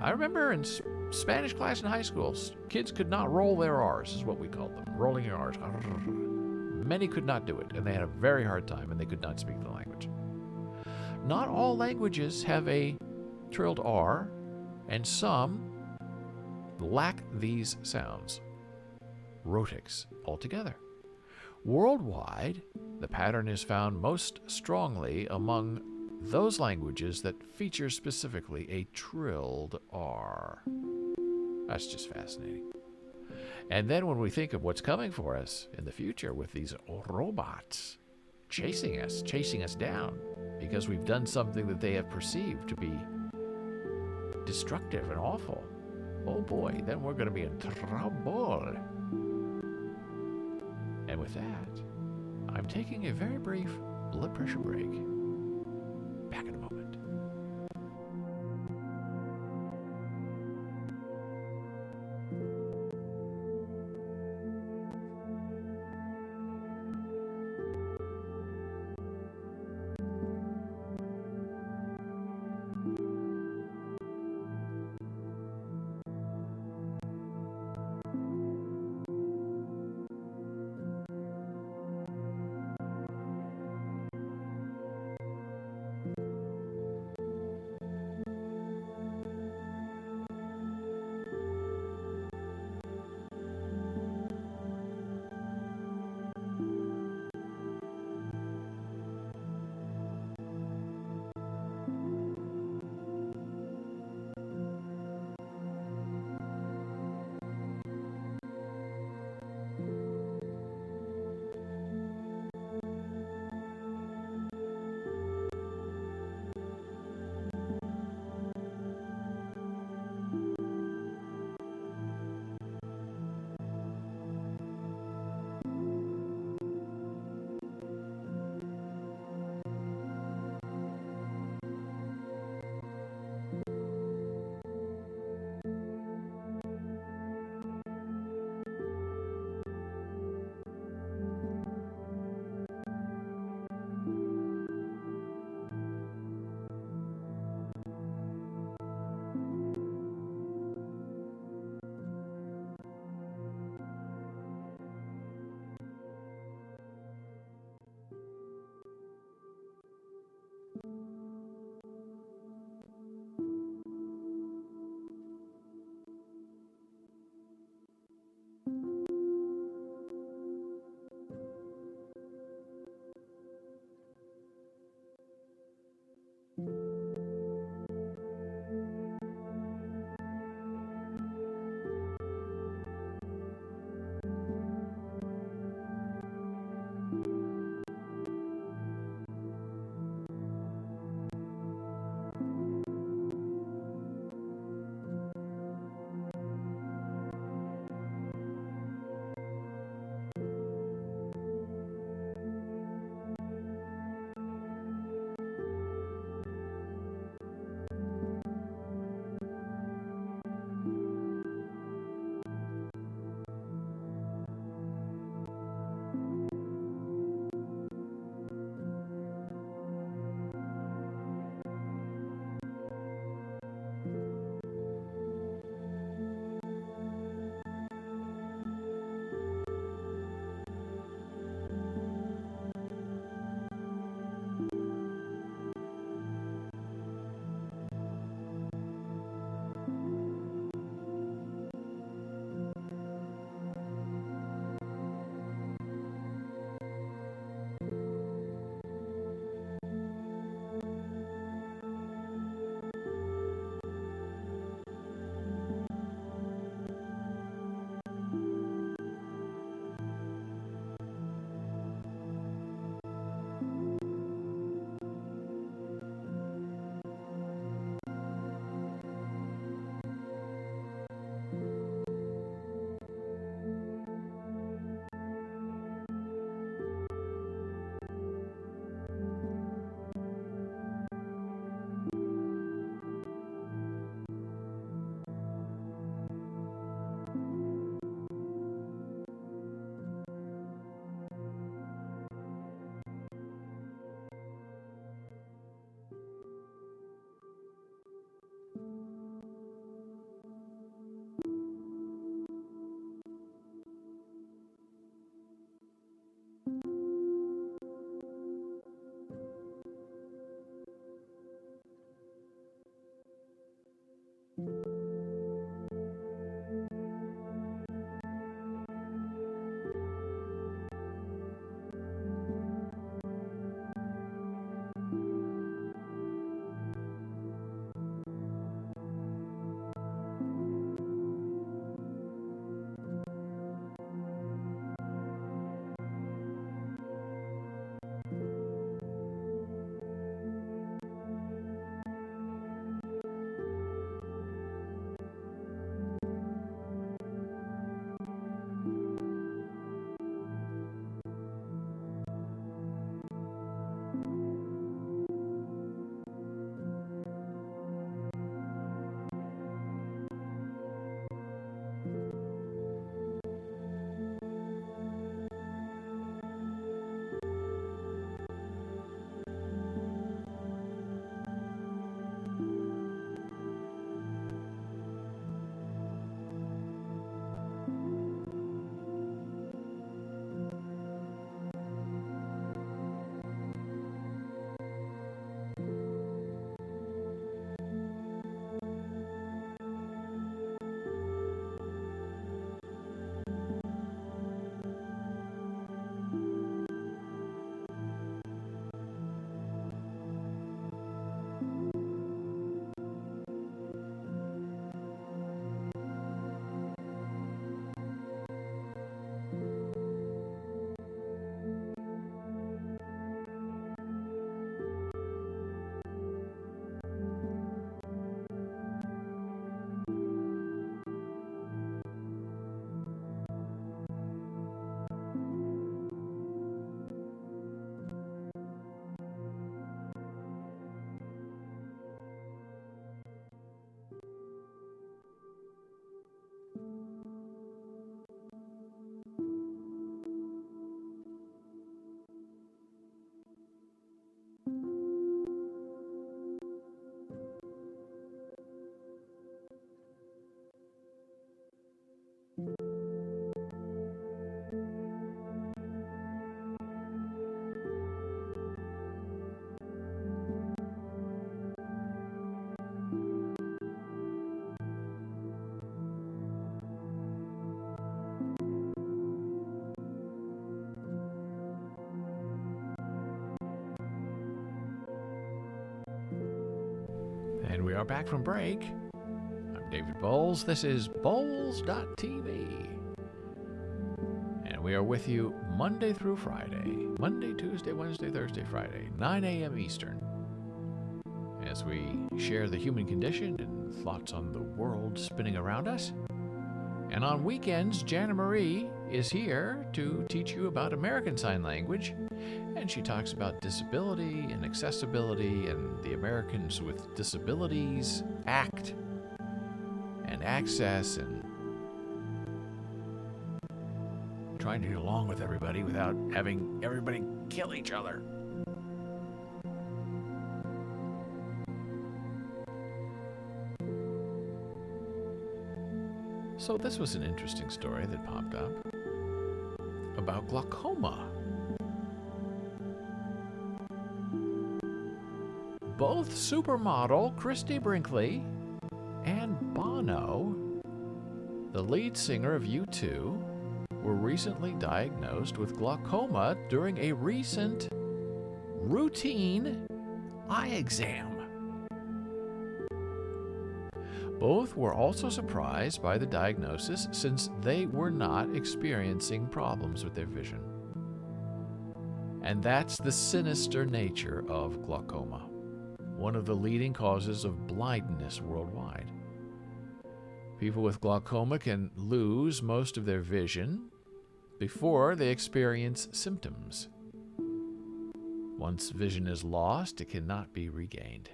I remember in Spanish class in high school, kids could not roll their R's, is what we called them, rolling your R's. Many could not do it, and they had a very hard time, and they could not speak the language. Not all languages have a trilled R, and some lack these sounds, rhotics altogether. Worldwide, the pattern is found most strongly among those languages that feature specifically a trilled R. That's just fascinating. And then when we think of what's coming for us in the future with these robots chasing us down, because we've done something that they have perceived to be destructive and awful, oh boy, then we're going to be in trouble. And with that, I'm taking a very brief blood pressure break. Back in a moment. And we are back from break. I'm David Boles. This is Boles.tv. And we are with you Monday through Friday. Monday, Tuesday, Wednesday, Thursday, Friday, 9 a.m. Eastern. As we share the human condition and thoughts on the world spinning around us. And on weekends, Jana Marie is here to teach you about American Sign Language. And she talks about disability and accessibility and the Americans with Disabilities Act and access and trying to get along with everybody without having everybody kill each other. So this was an interesting story that popped up about glaucoma. Both supermodel Christy Brinkley and Bono, the lead singer of U2, were recently diagnosed with glaucoma during a recent routine eye exam. Both were also surprised by the diagnosis since they were not experiencing problems with their vision. And that's the sinister nature of glaucoma, one of the leading causes of blindness worldwide. People with glaucoma can lose most of their vision before they experience symptoms. Once vision is lost, it cannot be regained.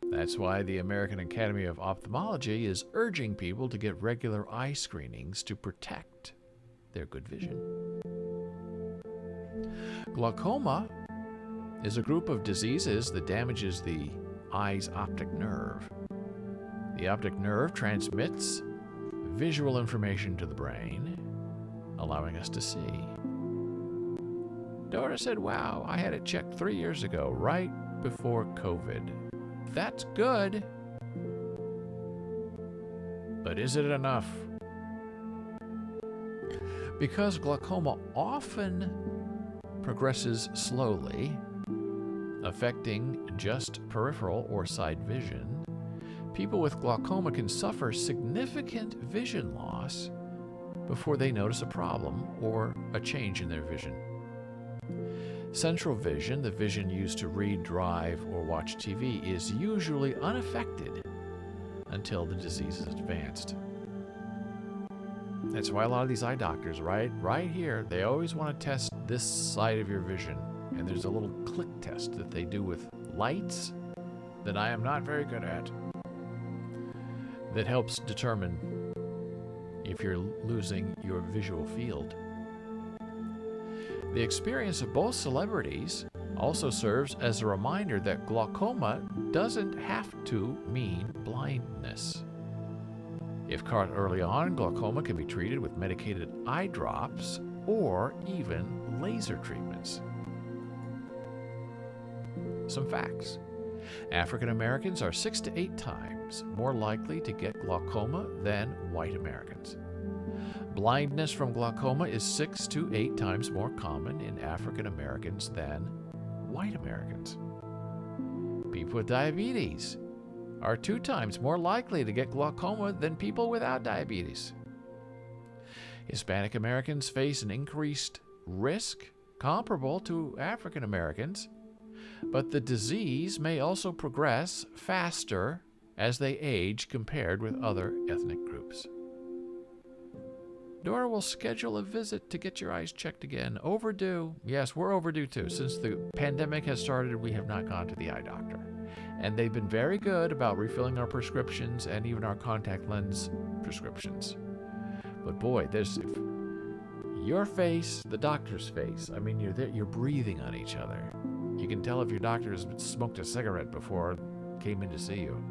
That's why the American Academy of Ophthalmology is urging people to get regular eye screenings to protect their good vision. Glaucoma is a group of diseases that damages the eye's optic nerve. The optic nerve transmits visual information to the brain, allowing us to see. Dora said, "Wow, I had it checked 3 years ago, right before COVID. That's good. But is it enough?" Because glaucoma often progresses slowly, affecting just peripheral or side vision, people with glaucoma can suffer significant vision loss before they notice a problem or a change in their vision. Central vision, the vision used to read, drive, or watch TV, is usually unaffected until the disease is advanced. That's why a lot of these eye doctors, right here, they always want to test this side of your vision. And there's a little click test that they do with lights that I am not very good at that helps determine if you're losing your visual field. The experience of both celebrities also serves as a reminder that glaucoma doesn't have to mean blindness. If caught early on, glaucoma can be treated with medicated eye drops or even laser treatments. Some facts. African Americans are 6 to 8 times more likely to get glaucoma than white Americans. Blindness from glaucoma is 6 to 8 times more common in African Americans than white Americans. People with diabetes are 2 times more likely to get glaucoma than people without diabetes. Hispanic Americans face an increased risk comparable to African Americans, but the disease may also progress faster as they age compared with other ethnic groups. Dora will schedule a visit to get your eyes checked again. Overdue. Yes, we're overdue too. Since the pandemic has started, we have not gone to the eye doctor. And they've been very good about refilling our prescriptions and even our contact lens prescriptions. But boy, there's your face, the doctor's face. I mean, you're breathing on each other. You can tell if your doctor has smoked a cigarette before came in to see you.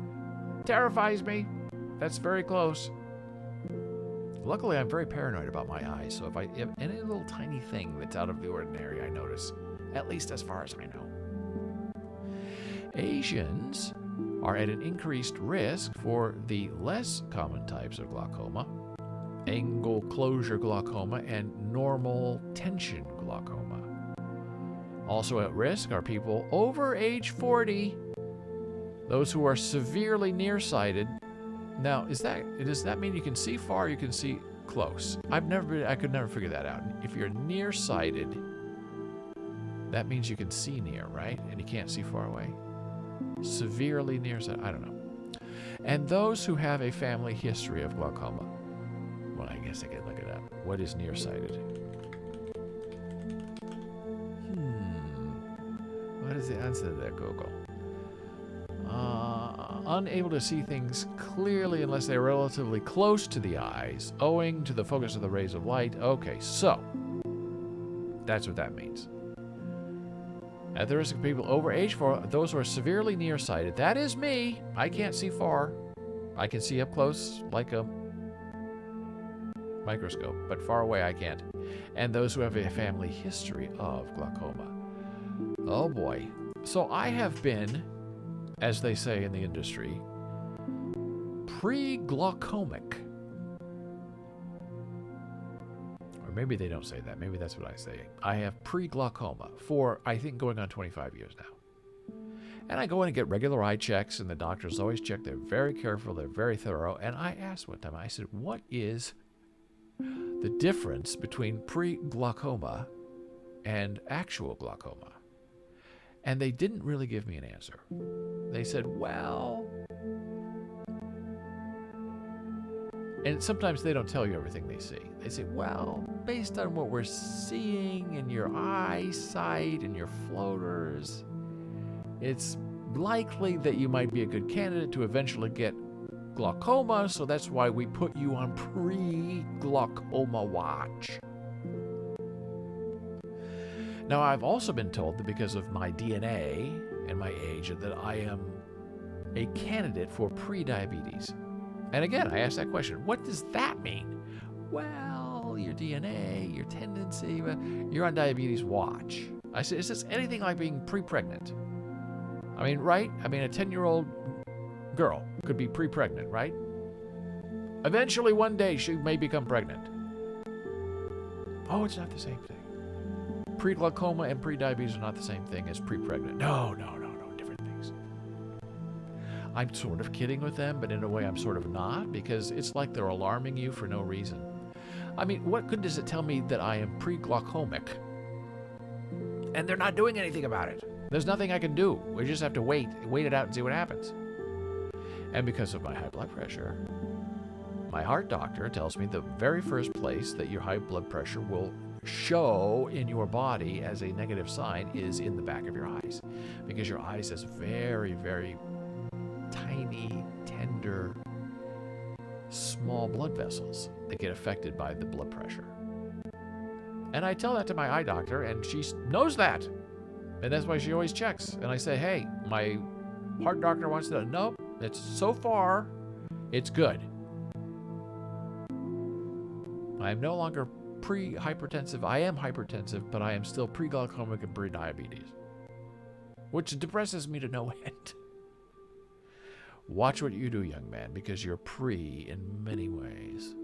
Terrifies me. That's very close. Luckily, I'm very paranoid about my eyes, so if I have any little tiny thing that's out of the ordinary, I notice, at least as far as I know. Asians are at an increased risk for the less common types of glaucoma, angle closure glaucoma, and normal tension glaucoma. Also at risk are people over age 40 Those who are severely nearsighted. Now, does that mean you can see far or you can see close? I could never figure that out. If you're nearsighted, that means you can see near, right? And you can't see far away. Severely nearsighted, I don't know. And those who have a family history of glaucoma. Well, I guess I could look it up. What is nearsighted? What is the answer to that, Google? Unable to see things clearly unless they are relatively close to the eyes, owing to the focus of the rays of light. Okay, so that's what that means. At the risk of people over age 4, those who are severely nearsighted, that is me. I can't see far. I can see up close like a microscope, but far away I can't. And those who have a family history of glaucoma. Oh boy. So I have been, as they say in the industry, pre-glaucomic. Or maybe they don't say that. Maybe that's what I say. I have pre-glaucoma for, I think, going on 25 years now. And I go in and get regular eye checks, and the doctors always check. They're very careful. They're very thorough. And I asked one time, I said, what is the difference between pre-glaucoma and actual glaucoma? And they didn't really give me an answer. They said, well... And sometimes they don't tell you everything they see. They say, well, based on what we're seeing in your eyesight and your floaters, it's likely that you might be a good candidate to eventually get glaucoma, so that's why we put you on pre-glaucoma watch. Now, I've also been told that because of my DNA and my age, that I am a candidate for pre-diabetes. And again, I asked that question, what does that mean? Well, your DNA, your tendency, you're on diabetes watch. I said, is this anything like being pre-pregnant? I mean, right? I mean, a 10-year-old girl could be pre-pregnant, right? Eventually, one day, she may become pregnant. Oh, it's not the same thing. Pre-glaucoma and pre-diabetes are not the same thing as pre-pregnant. No, different things. I'm sort of kidding with them, but in a way I'm sort of not, because it's like they're alarming you for no reason. I mean, what good does it tell me that I am pre-glaucomic? And they're not doing anything about it. There's nothing I can do. We just have to wait it out and see what happens. And because of my high blood pressure, my heart doctor tells me the very first place that your high blood pressure will show in your body as a negative sign is in the back of your eyes, because your eyes has very, very tiny, tender, small blood vessels that get affected by the blood pressure. And I tell that to my eye doctor, and she knows that, and that's why she always checks. And I say, hey, my heart doctor wants to know. Nope, it's so far, it's good. I'm no longer pre-hypertensive. I am hypertensive, but I am still pre-glaucomic and pre-diabetes, which depresses me to no end. Watch what you do, young man, because you're pre in many ways.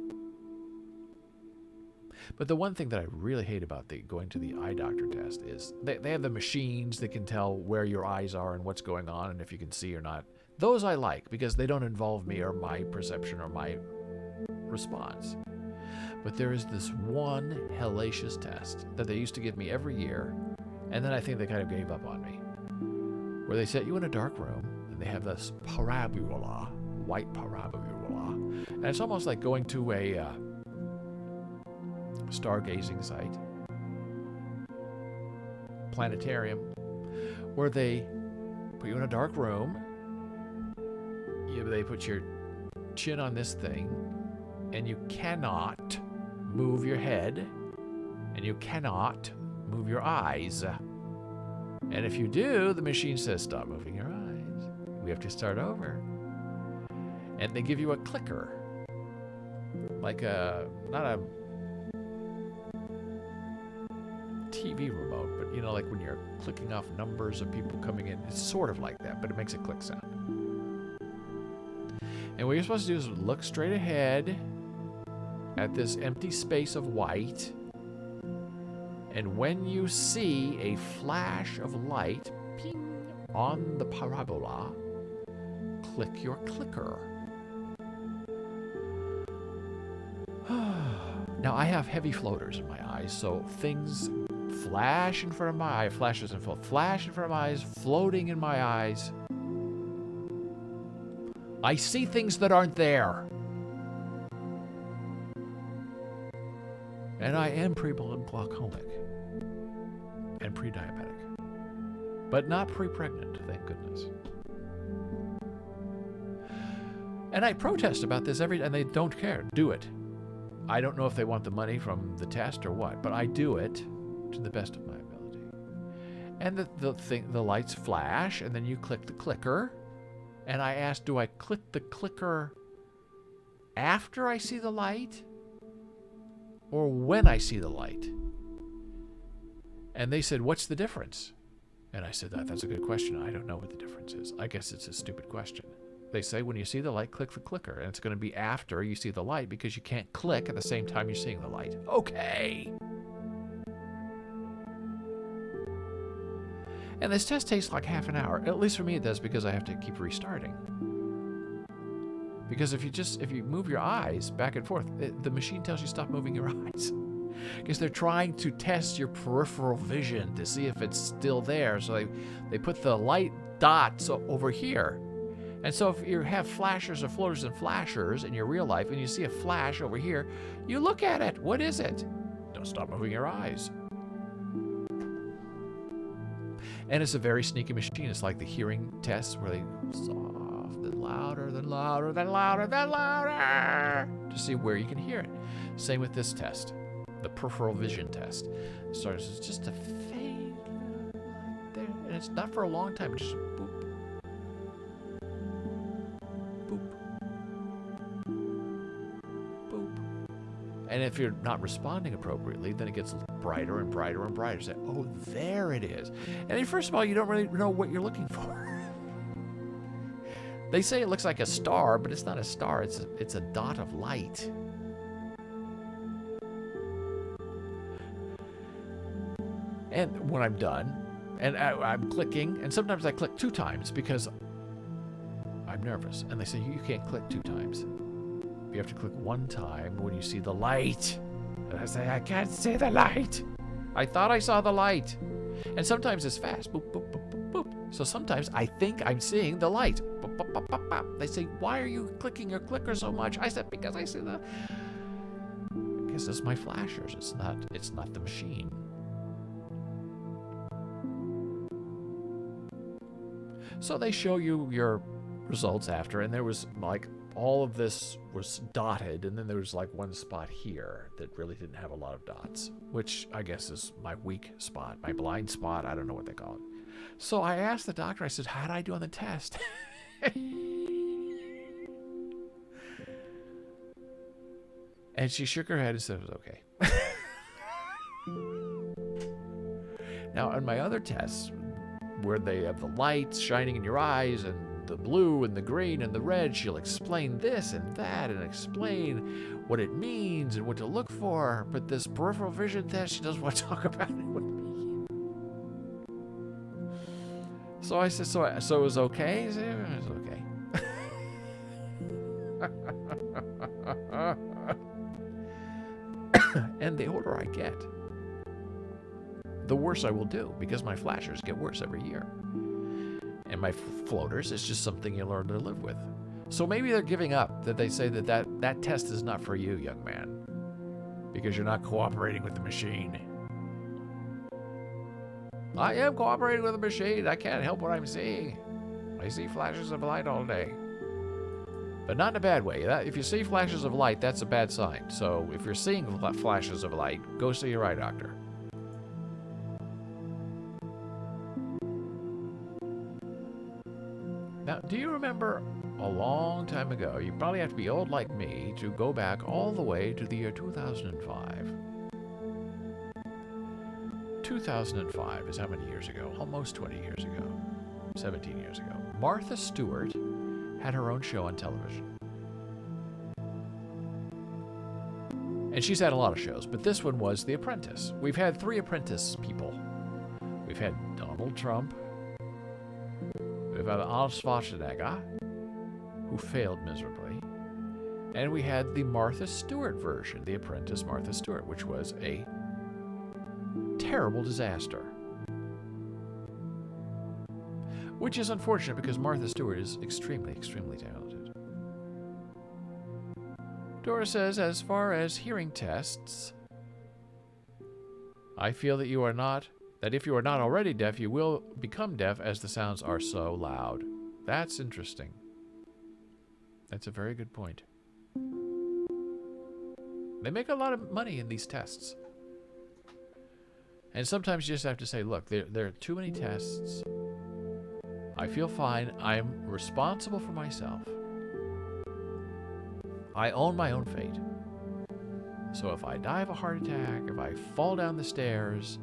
But the one thing that I really hate about going to the eye doctor test is they have the machines that can tell where your eyes are and what's going on and if you can see or not. Those I like because they don't involve me or my perception or my response. But there is this one hellacious test that they used to give me every year, and then I think they kind of gave up on me, where they set you in a dark room, and they have this parabola, white parabola, and it's almost like going to a stargazing site, planetarium, where they put you in a dark room, they put your chin on this thing, and you cannot move your head, and you cannot move your eyes. And if you do, the machine says, stop moving your eyes. We have to start over. And they give you a clicker. Like not a TV remote, but you know, like when you're clicking off numbers of people coming in. It's sort of like that, but it makes a click sound. And what you're supposed to do is look straight ahead at this empty space of white, and when you see a flash of light ping, on the parabola, click your clicker. Now, I have heavy floaters in my eyes, so things flash in front of my eye, flash in front of my eyes, floating in my eyes. I see things that aren't there. And I am pre-glaucomic and pre-diabetic, but not pre-pregnant, thank goodness. And I protest about this and they don't care. Do it. I don't know if they want the money from the test or what, but I do it to the best of my ability. And the lights flash, and then you click the clicker. And I asked, do I click the clicker after I see the light or when I see the light? And they said, what's the difference? And I said, that's a good question. I don't know what the difference is. I guess it's a stupid question. They say when you see the light, click the clicker. And it's going to be after you see the light because you can't click at the same time you're seeing the light. Okay. And this test takes like half an hour. At least for me it does, because I have to keep restarting. Because if you move your eyes back and forth, the machine tells you stop moving your eyes. Because they're trying to test your peripheral vision to see if it's still there. So they put the light dots over here. And so if you have flashers or floaters and flashers in your real life and you see a flash over here, you look at it. What is it? Don't stop moving your eyes. And it's a very sneaky machine. It's like the hearing tests where they soft, then louder, then louder, then louder, then louder to see where you can hear it. Same with this test, the peripheral vision test. It starts as just a faint light there, and it's not for a long time. It's just boop, boop, boop. And if you're not responding appropriately, then it gets brighter and brighter and brighter. Say, oh, there it is. And first of all, you don't really know what you're looking for. They say it looks like a star, but it's not a star. It's a dot of light. And when I'm done, and I'm clicking, and sometimes I click 2 times because I'm nervous. And they say, you can't click 2 times. You have to click 1 time when you see the light. And I say, I can't see the light. I thought I saw the light. And sometimes it's fast. Boop, boop, boop, boop, boop. So sometimes I think I'm seeing the light. Boop, boop, boop, boop, boop. They say, why are you clicking your clicker so much? I said, because I see the... Because it's my flashers. It's not the machine. So they show you your results after, and there was like all of this was dotted, and then there was like one spot here that really didn't have a lot of dots, which I guess is my weak spot, my blind spot. I don't know what they call it. So I asked the doctor, I said, how did I do on the test? And she shook her head and said it was okay. Now, on my other tests, where they have the lights shining in your eyes and the blue and the green and the red, she'll explain this and that and explain what it means and what to look for. But this peripheral vision test, she doesn't want to talk about it with me. So I said, so it was okay? He said, it was okay. And the older I get, the worse I will do, because my flashers get worse every year. And my floaters is just something you learn to live with. So maybe they're giving up, that they say that test is not for you, young man, because you're not cooperating with the machine. I am cooperating with the machine. I can't help what I'm seeing. I see flashes of light all day. But not in a bad way. If you see flashes of light, that's a bad sign. So if you're seeing flashes of light, go see your eye doctor. Now, do you remember a long time ago, you probably have to be old like me to go back all the way to the year 2005. 2005 is how many years ago? Almost 20 years ago. 17 years ago. Martha Stewart had her own show on television. And she's had a lot of shows, but this one was The Apprentice. We've had 3 Apprentice people. We've had Donald Trump. We've had Arnold Schwarzenegger. who failed miserably. And we had the Martha Stewart version, The Apprentice Martha Stewart, which was a terrible disaster. Which is unfortunate because Martha Stewart is extremely, extremely talented. Dora says, as far as hearing tests, I feel that if you are not already deaf, you will become deaf as the sounds are so loud. That's interesting. That's a very good point. They make a lot of money in these tests. And sometimes you just have to say, look, there are too many tests. I feel fine. I'm responsible for myself. I own my own fate. So if I die of a heart attack, if I fall down the stairs,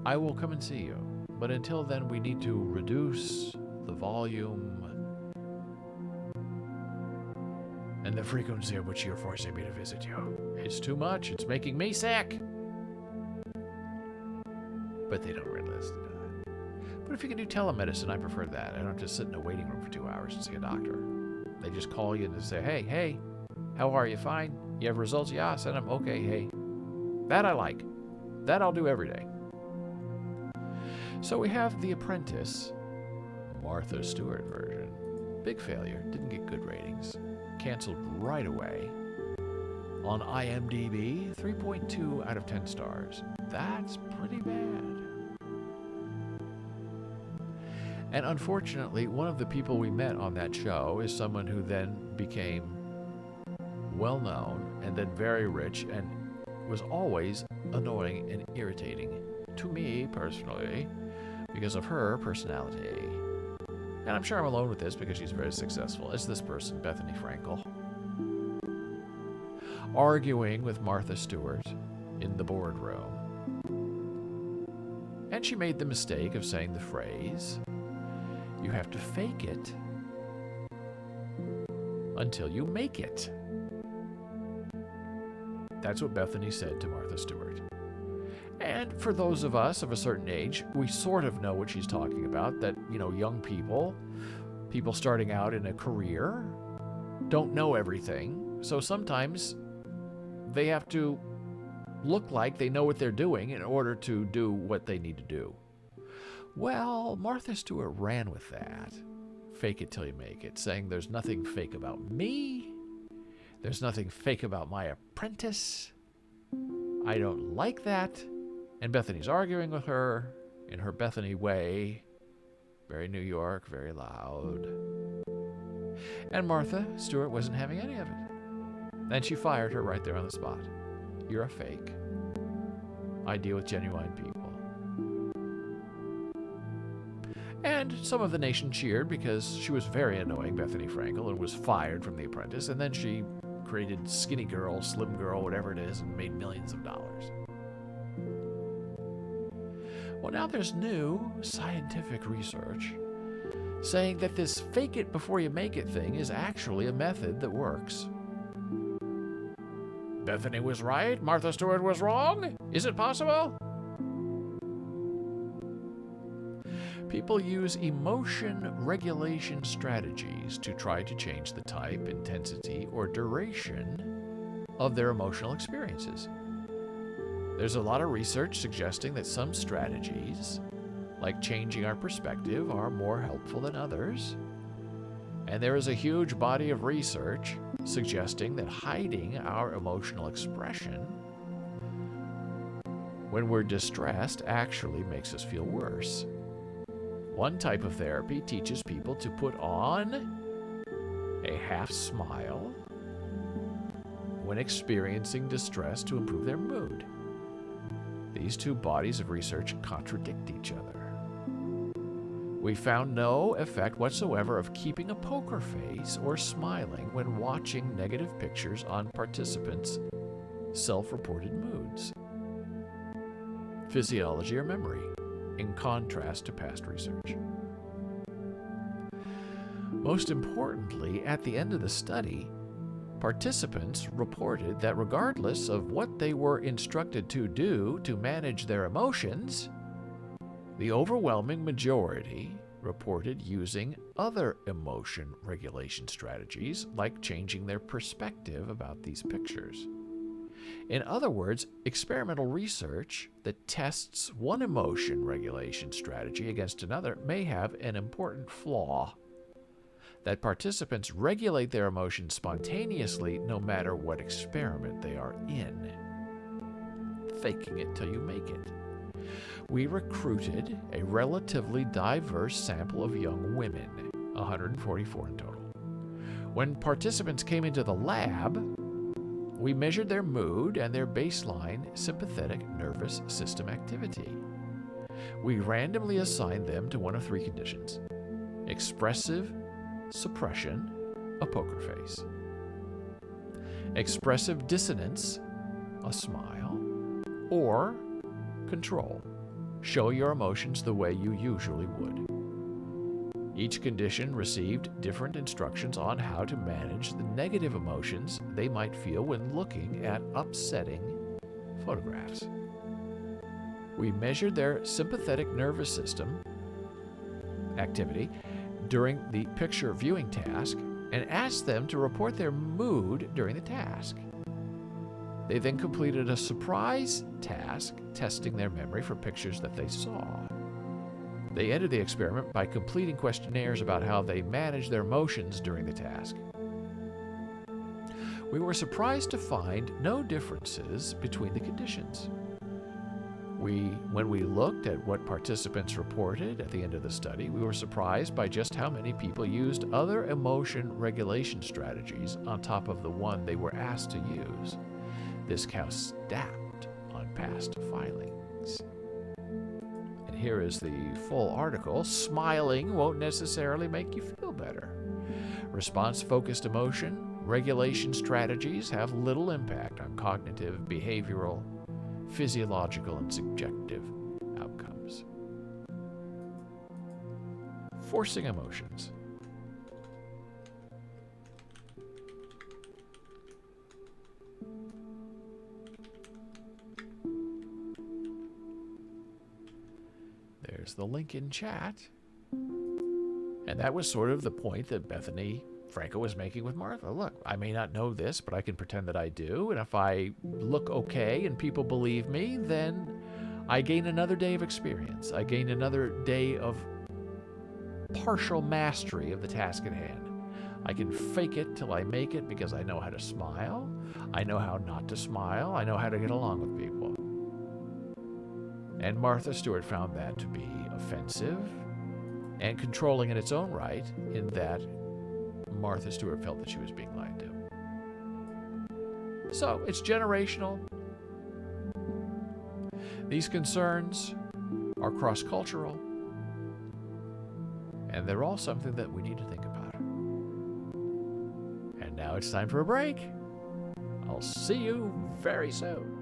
I will come and see you. But until then, we need to reduce the volume and the frequency at which you're forcing me to visit you. It's too much. It's making me sick. But they don't realize that. But if you can do telemedicine, I prefer that. I don't have to sit in a waiting room for 2 hours and see a doctor. They just call you and say, hey, how are you? Fine? You have results? Yeah, I sent them. Okay, hey. That I like. That I'll do every day. So we have The Apprentice, Martha Stewart version. Big failure. Didn't get good ratings. Canceled right away. On IMDb, 3.2 out of 10 stars. That's pretty bad. And unfortunately, one of the people we met on that show is someone who then became well-known and then very rich and was always annoying and irritating to me personally because of her personality. And I'm sure I'm alone with this because she's very successful. It's this person, Bethany Frankel, arguing with Martha Stewart in the boardroom. And she made the mistake of saying the phrase, you have to fake it until you make it. That's what Bethany said to Martha Stewart. And for those of us of a certain age, we sort of know what she's talking about, that, young people starting out in a career, don't know everything. So sometimes they have to look like they know what they're doing in order to do what they need to do. Well, Martha Stewart ran with that. Fake it till you make it, saying there's nothing fake about me. There's nothing fake about my apprentice. I don't like that. And Bethany's arguing with her in her Bethany way. Very New York, very loud. And Martha Stewart wasn't having any of it. Then she fired her right there on the spot. You're a fake. I deal with genuine people. And some of the nation cheered because she was very annoying, Bethany Frankel, and was fired from The Apprentice. And then she created Skinny Girl, Slim Girl, whatever it is, and made millions of dollars. Well, now there's new scientific research saying that this fake it before you make it thing is actually a method that works. Bethany was right, Martha Stewart was wrong? Is it possible? People use emotion regulation strategies to try to change the type, intensity, or duration of their emotional experiences. There's a lot of research suggesting that some strategies, like changing our perspective, are more helpful than others. And there is a huge body of research suggesting that hiding our emotional expression when we're distressed actually makes us feel worse. One type of therapy teaches people to put on a half smile when experiencing distress to improve their mood. These two bodies of research contradict each other. We found no effect whatsoever of keeping a poker face or smiling when watching negative pictures on participants' self-reported moods, physiology, or memory, in contrast to past research. Most importantly, at the end of the study, participants reported that regardless of what they were instructed to do to manage their emotions, the overwhelming majority reported using other emotion regulation strategies, like changing their perspective about these pictures. In other words, experimental research that tests one emotion regulation strategy against another may have an important flaw: that participants regulate their emotions spontaneously no matter what experiment they are in. Faking it till you make it. We recruited a relatively diverse sample of young women, 144 in total. When participants came into the lab, we measured their mood and their baseline sympathetic nervous system activity. We randomly assigned them to one of three conditions: expressive suppression, a poker face; expressive dissonance, a smile; or control, show your emotions the way you usually would. Each condition received different instructions on how to manage the negative emotions they might feel when looking at upsetting photographs. We measured their sympathetic nervous system activity during the picture viewing task and asked them to report their mood during the task. They then completed a surprise task testing their memory for pictures that they saw. They ended the experiment by completing questionnaires about how they managed their emotions during the task. We were surprised to find no differences between the conditions. When we looked at what participants reported at the end of the study, we were surprised by just how many people used other emotion regulation strategies on top of the one they were asked to use. This cow stacked on past filings. And here is the full article. Smiling won't necessarily make you feel better. Response-focused emotion regulation strategies have little impact on cognitive, behavioral, physiological, and subjective outcomes. Forcing emotions. There's the link in chat. And that was sort of the point that Bethany Franco was making with Martha. Look, I may not know this, but I can pretend that I do. And if I look okay and people believe me, then I gain another day of experience. I gain another day of partial mastery of the task at hand. I can fake it till I make it because I know how to smile. I know how not to smile. I know how to get along with people. And Martha Stewart found that to be offensive and controlling in its own right, in that Martha Stewart felt that she was being lied to. So it's generational. These concerns are cross-cultural, and they're all something that we need to think about. And now it's time for a break. I'll see you very soon.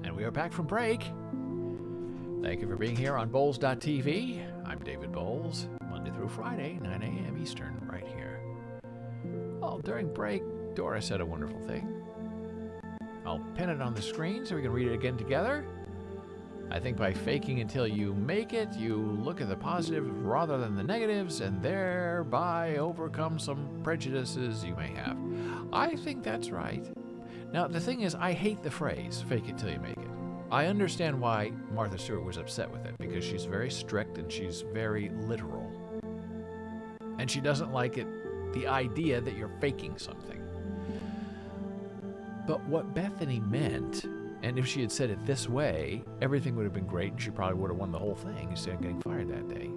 And we are back from break. Thank you for being here on Boles.tv. I'm David Boles, Monday through Friday, 9 a.m. Eastern, right here. Well, during break, Dora said a wonderful thing. I'll pin it on the screen so we can read it again together. I think by faking until you make it, you look at the positives rather than the negatives and thereby overcome some prejudices you may have. I think that's right. Now, the thing is, I hate the phrase, fake it till you make it. I understand why Martha Stewart was upset with it, because she's very strict and she's very literal. And she doesn't like it, the idea that you're faking something. But what Bethany meant, and if she had said it this way, everything would have been great and she probably would have won the whole thing instead of getting fired that day.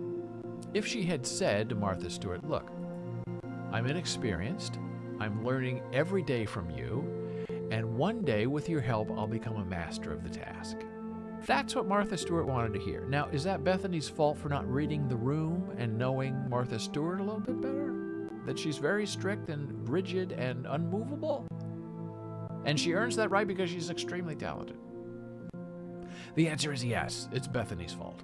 If she had said to Martha Stewart, look, I'm inexperienced, I'm learning every day from you, and one day, with your help, I'll become a master of the task. That's what Martha Stewart wanted to hear. Now, is that Bethany's fault for not reading The Room and knowing Martha Stewart a little bit better? That she's very strict and rigid and unmovable? And she earns that right because she's extremely talented. The answer is yes, it's Bethany's fault.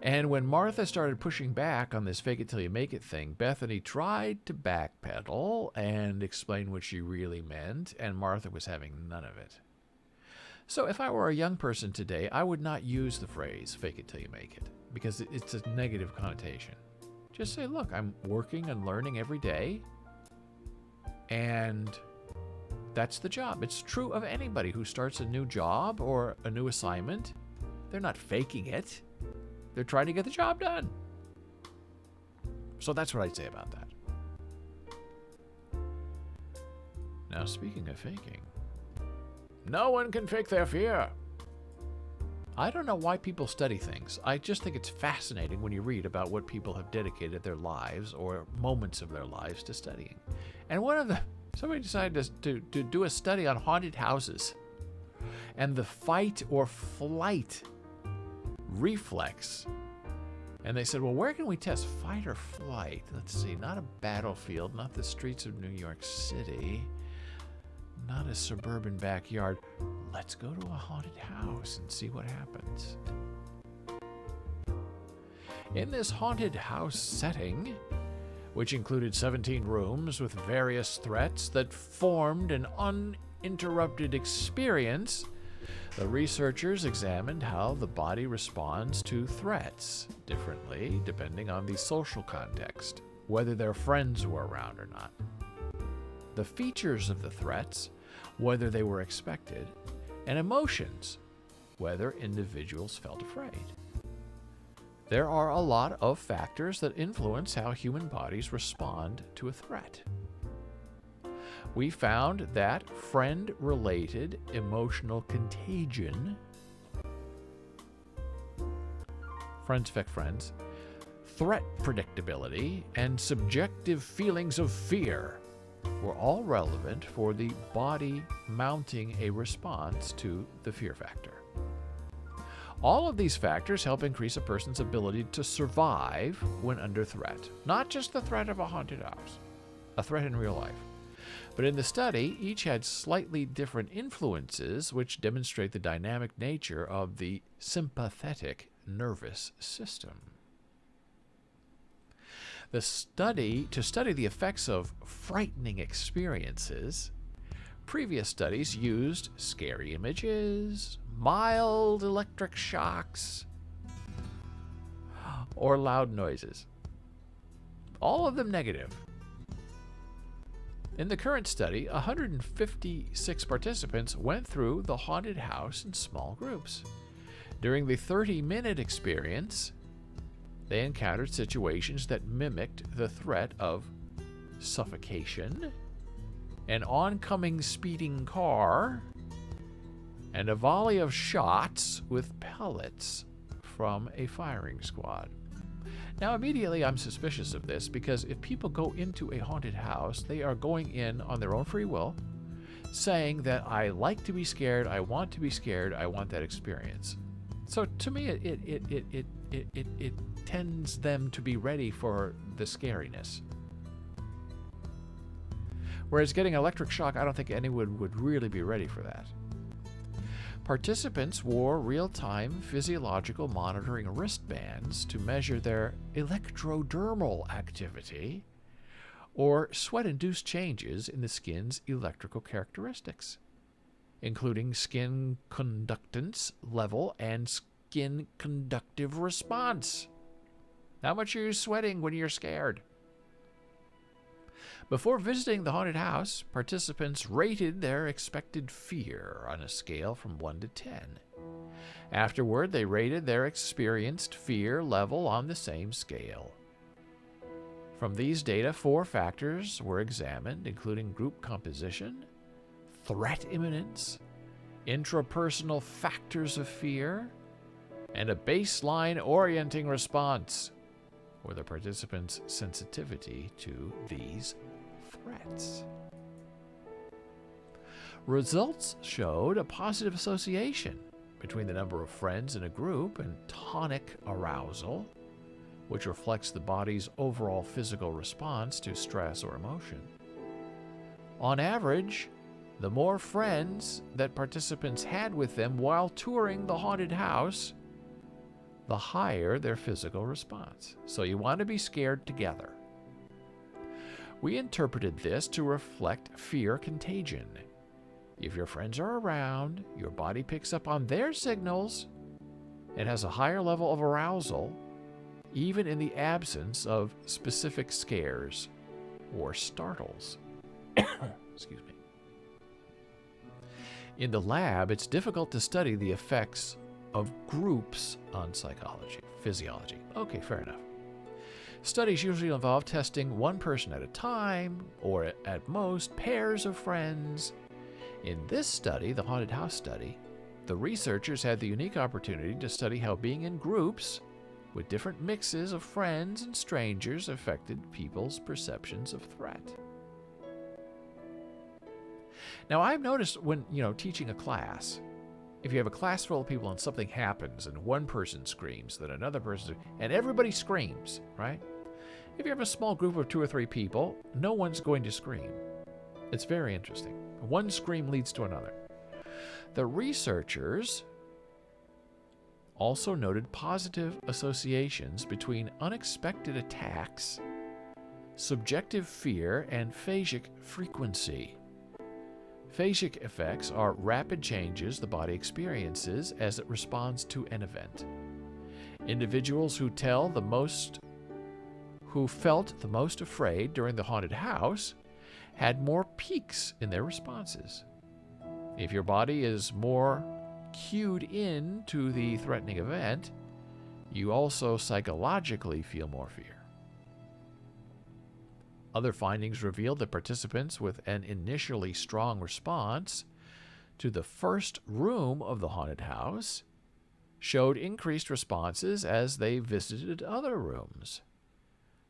And when Martha started pushing back on this fake it till you make it thing, Bethany tried to backpedal and explain what she really meant, and Martha was having none of it. So if I were a young person today, I would not use the phrase fake it till you make it, because it's a negative connotation. Just say, look, I'm working and learning every day, and that's the job. It's true of anybody who starts a new job or a new assignment. They're not faking it. They're trying to get the job done. So that's what I'd say about that. Now, speaking of faking, no one can fake their fear. I don't know why people study things. I just think it's fascinating when you read about what people have dedicated their lives or moments of their lives to studying. And somebody decided to do a study on haunted houses and the fight or flight reflex. And they said, well, where can we test fight or flight? Let's see, not a battlefield, not the streets of New York City, not a suburban backyard. Let's go to a haunted house and see what happens. In this haunted house setting, which included 17 rooms with various threats that formed an uninterrupted experience, the researchers examined how the body responds to threats differently depending on the social context, whether their friends were around or not. The features of the threats, whether they were expected, and emotions, whether individuals felt afraid. There are a lot of factors that influence how human bodies respond to a threat. We found that friend-related emotional contagion, friends affect friends, threat predictability, and subjective feelings of fear were all relevant for the body mounting a response to the fear factor. All of these factors help increase a person's ability to survive when under threat, not just the threat of a haunted house, a threat in real life. But in the study, each had slightly different influences which demonstrate the dynamic nature of the sympathetic nervous system. To study the effects of frightening experiences, previous studies used scary images, mild electric shocks, or loud noises. All of them negative. In the current study, 156 participants went through the haunted house in small groups. During the 30-minute experience, They encountered situations that mimicked the threat of suffocation, an oncoming speeding car, and a volley of shots with pellets from a firing squad. Now, immediately I'm suspicious of this because if people go into a haunted house, they are going in on their own free will, saying that I like to be scared, I want to be scared, I want that experience. So to me, it tends them to be ready for the scariness. Whereas getting electric shock, I don't think anyone would really be ready for that. Participants wore real-time physiological monitoring wristbands to measure their electrodermal activity or sweat-induced changes in the skin's electrical characteristics, including skin conductance level and skin conductive response. How much are you sweating when you're scared? Before visiting the haunted house, participants rated their expected fear on a scale from 1 to 10. Afterward, they rated their experienced fear level on the same scale. From these data, 4 factors were examined, including group composition, threat imminence, intrapersonal factors of fear, and a baseline orienting response, or the participants' sensitivity to these threats. Results showed a positive association between the number of friends in a group and tonic arousal, which reflects the body's overall physical response to stress or emotion. On average, the more friends that participants had with them while touring the haunted house, the higher their physical response. So you want to be scared together. We interpreted this to reflect fear contagion. If your friends are around, your body picks up on their signals and has a higher level of arousal, even in the absence of specific scares or startles. Excuse me. In the lab, it's difficult to study the effects of groups on physiology. Okay, fair enough. Studies usually involve testing one person at a time, or at most, pairs of friends. In this study, the haunted house study, the researchers had the unique opportunity to study how being in groups with different mixes of friends and strangers affected people's perceptions of threat. Now, I've noticed when, teaching a class, if you have a class full of people and something happens and one person screams, then another person, and everybody screams, right? If you have a small group of 2 or 3 people, no one's going to scream. It's very interesting. One scream leads to another. The researchers also noted positive associations between unexpected attacks, subjective fear, and phasic frequency. Phasic effects are rapid changes the body experiences as it responds to an event. Individuals who felt the most afraid during the haunted house had more peaks in their responses. If your body is more cued in to the threatening event, you also psychologically feel more fear. Other findings revealed that participants with an initially strong response to the first room of the haunted house showed increased responses as they visited other rooms.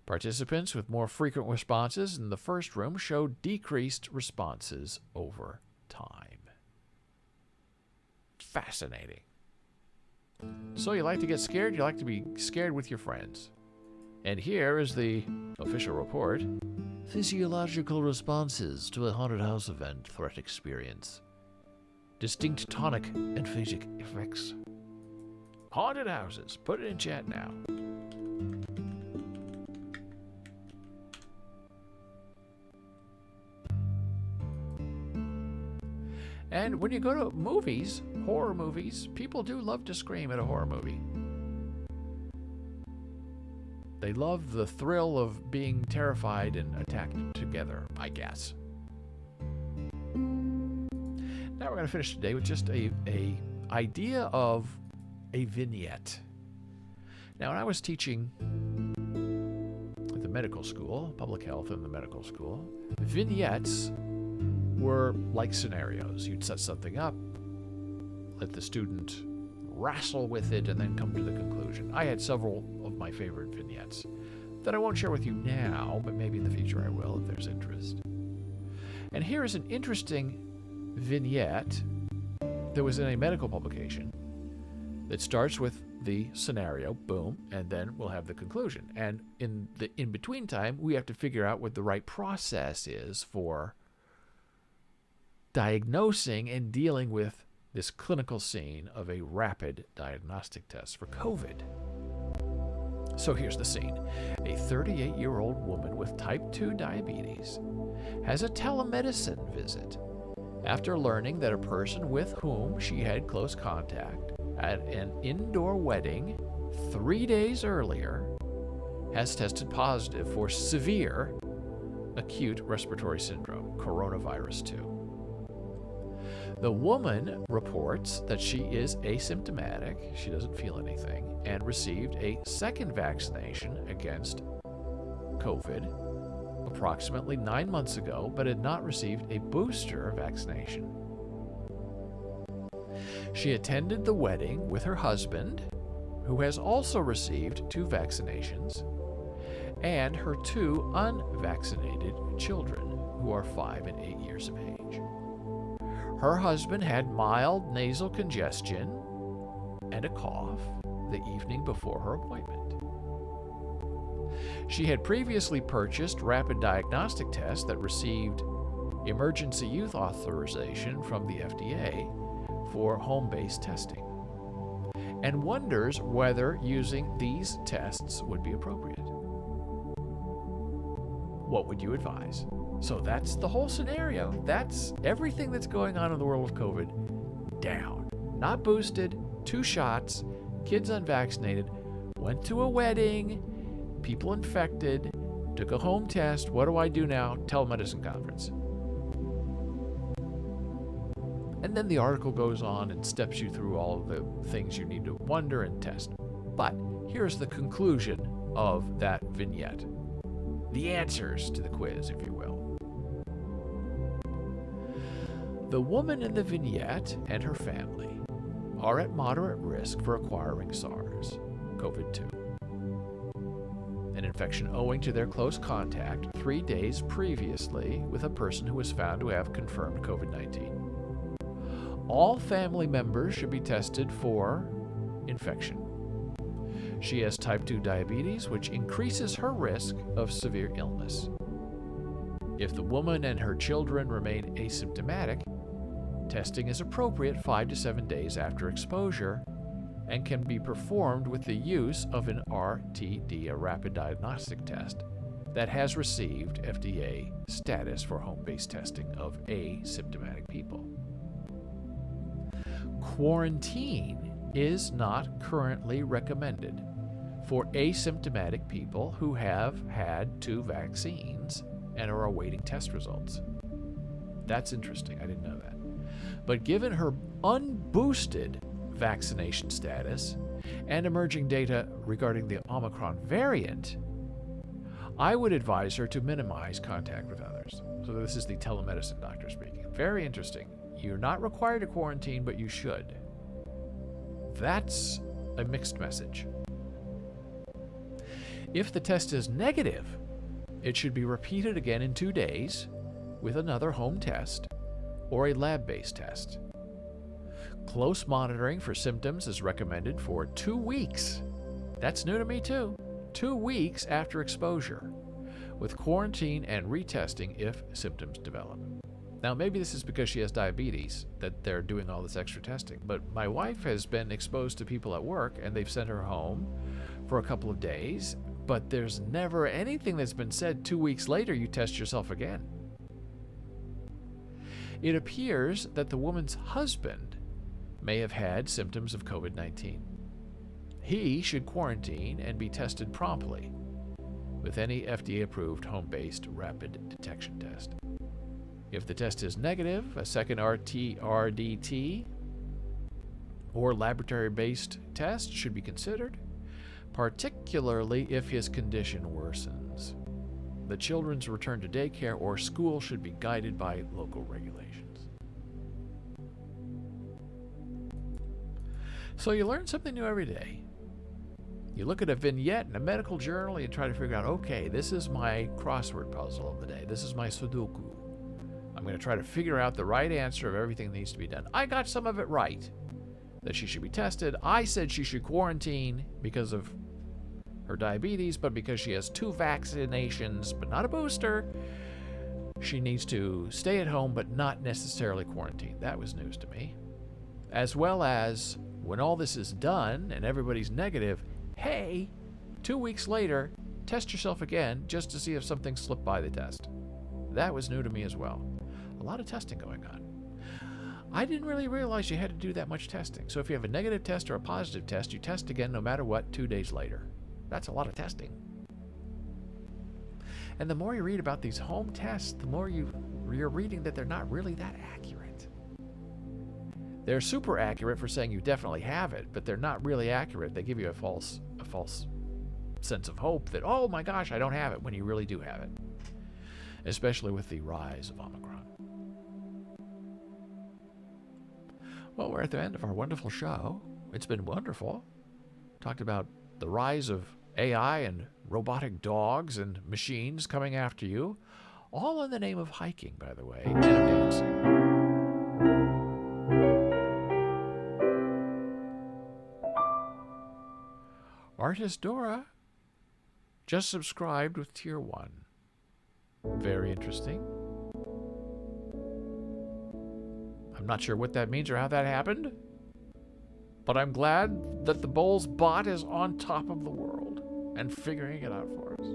Participants with more frequent responses in the first room showed decreased responses over time. Fascinating. So you like to get scared? You like to be scared with your friends. And here is the official report. Physiological responses to a haunted house event threat experience. Distinct tonic and phasic effects. Haunted houses. Put it in chat now. And when you go to movies, horror movies, people do love to scream at a horror movie. They love the thrill of being terrified and attacked together, I guess. Now we're going to finish today with just a idea of a vignette. Now, when I was teaching at the medical school, public health in the medical school, vignettes were like scenarios. You'd set something up, let the student wrestle with it, and then come to the conclusion. I had several of my favorite vignettes that I won't share with you now, but maybe in the future I will if there's interest. And here is an interesting vignette that was in a medical publication that starts with the scenario, boom, and then we'll have the conclusion. And in the in-between time, we have to figure out what the right process is for diagnosing and dealing with this clinical scene of a rapid diagnostic test for COVID. So here's the scene. A 38-year-old woman with type 2 diabetes has a telemedicine visit after learning that a person with whom she had close contact at an indoor wedding 3 days earlier has tested positive for severe acute respiratory syndrome, coronavirus 2. The woman reports that she is asymptomatic, she doesn't feel anything, and received a second vaccination against COVID approximately 9 months ago, but had not received a booster vaccination. She attended the wedding with her husband, who has also received 2 vaccinations, and her 2 unvaccinated children, who are 5 and 8 years of age. Her husband had mild nasal congestion and a cough the evening before her appointment. She had previously purchased rapid diagnostic tests that received emergency use authorization from the FDA for home-based testing, and wonders whether using these tests would be appropriate. What would you advise? So that's the whole scenario. That's everything that's going on in the world of COVID. Down. Not boosted, 2 shots, kids unvaccinated, went to a wedding, people infected, took a home test. What do I do now? Telemedicine conference. And then the article goes on and steps you through all of the things you need to wonder and test. But here's the conclusion of that vignette. The answers to the quiz, if you will. The woman in the vignette and her family are at moderate risk for acquiring SARS-CoV-2, an infection owing to their close contact 3 days previously with a person who was found to have confirmed COVID-19. All family members should be tested for infection. She has type 2 diabetes, which increases her risk of severe illness. If the woman and her children remain asymptomatic, testing is appropriate 5 to 7 days after exposure and can be performed with the use of an RTD, a rapid diagnostic test, that has received FDA status for home-based testing of asymptomatic people. Quarantine is not currently recommended for asymptomatic people who have had 2 vaccines and are awaiting test results. That's interesting. I didn't know that. But given her unboosted vaccination status and emerging data regarding the Omicron variant, I would advise her to minimize contact with others. So this is the telemedicine doctor speaking. Very interesting. You're not required to quarantine, but you should. That's a mixed message. If the test is negative, it should be repeated again in 2 days with another home test or a lab-based test. Close monitoring for symptoms is recommended for 2 weeks. That's new to me too. 2 weeks after exposure, with quarantine and retesting if symptoms develop. Now, maybe this is because she has diabetes that they're doing all this extra testing, but my wife has been exposed to people at work and they've sent her home for a couple of days, but there's never anything that's been said 2 weeks later you test yourself again. It appears that the woman's husband may have had symptoms of COVID-19. He should quarantine and be tested promptly with any FDA-approved home-based rapid detection test. If the test is negative, a second RT-RDT or laboratory-based test should be considered, particularly if his condition worsens. The children's return to daycare or school should be guided by local regulations. So you learn something new every day. You look at a vignette in a medical journal, you try to figure out, okay, this is my crossword puzzle of the day. This is my Sudoku. I'm going to try to figure out the right answer of everything that needs to be done. I got some of it right. That she should be tested. I said she should quarantine because of her diabetes, but because she has 2 vaccinations, but not a booster, she needs to stay at home, but not necessarily quarantine. That was news to me. As well as, when all this is done and everybody's negative, hey, 2 weeks later, test yourself again just to see if something slipped by the test. That was new to me as well. A lot of testing going on. I didn't really realize you had to do that much testing. So if you have a negative test or a positive test, you test again no matter what 2 days later. That's a lot of testing. And the more you read about these home tests, the more you're reading that they're not really that accurate. They're super accurate for saying you definitely have it, but they're not really accurate. They give you a false sense of hope that, oh my gosh, I don't have it, when you really do have it. Especially with the rise of Omicron. Well, we're at the end of our wonderful show. It's been wonderful. Talked about the rise of AI and robotic dogs and machines coming after you, all in the name of hiking, by the way, and dancing. Artist Dora just subscribed with Tier 1. Very interesting. I'm not sure what that means or how that happened, but I'm glad that the Boles bot is on top of the world and figuring it out for us.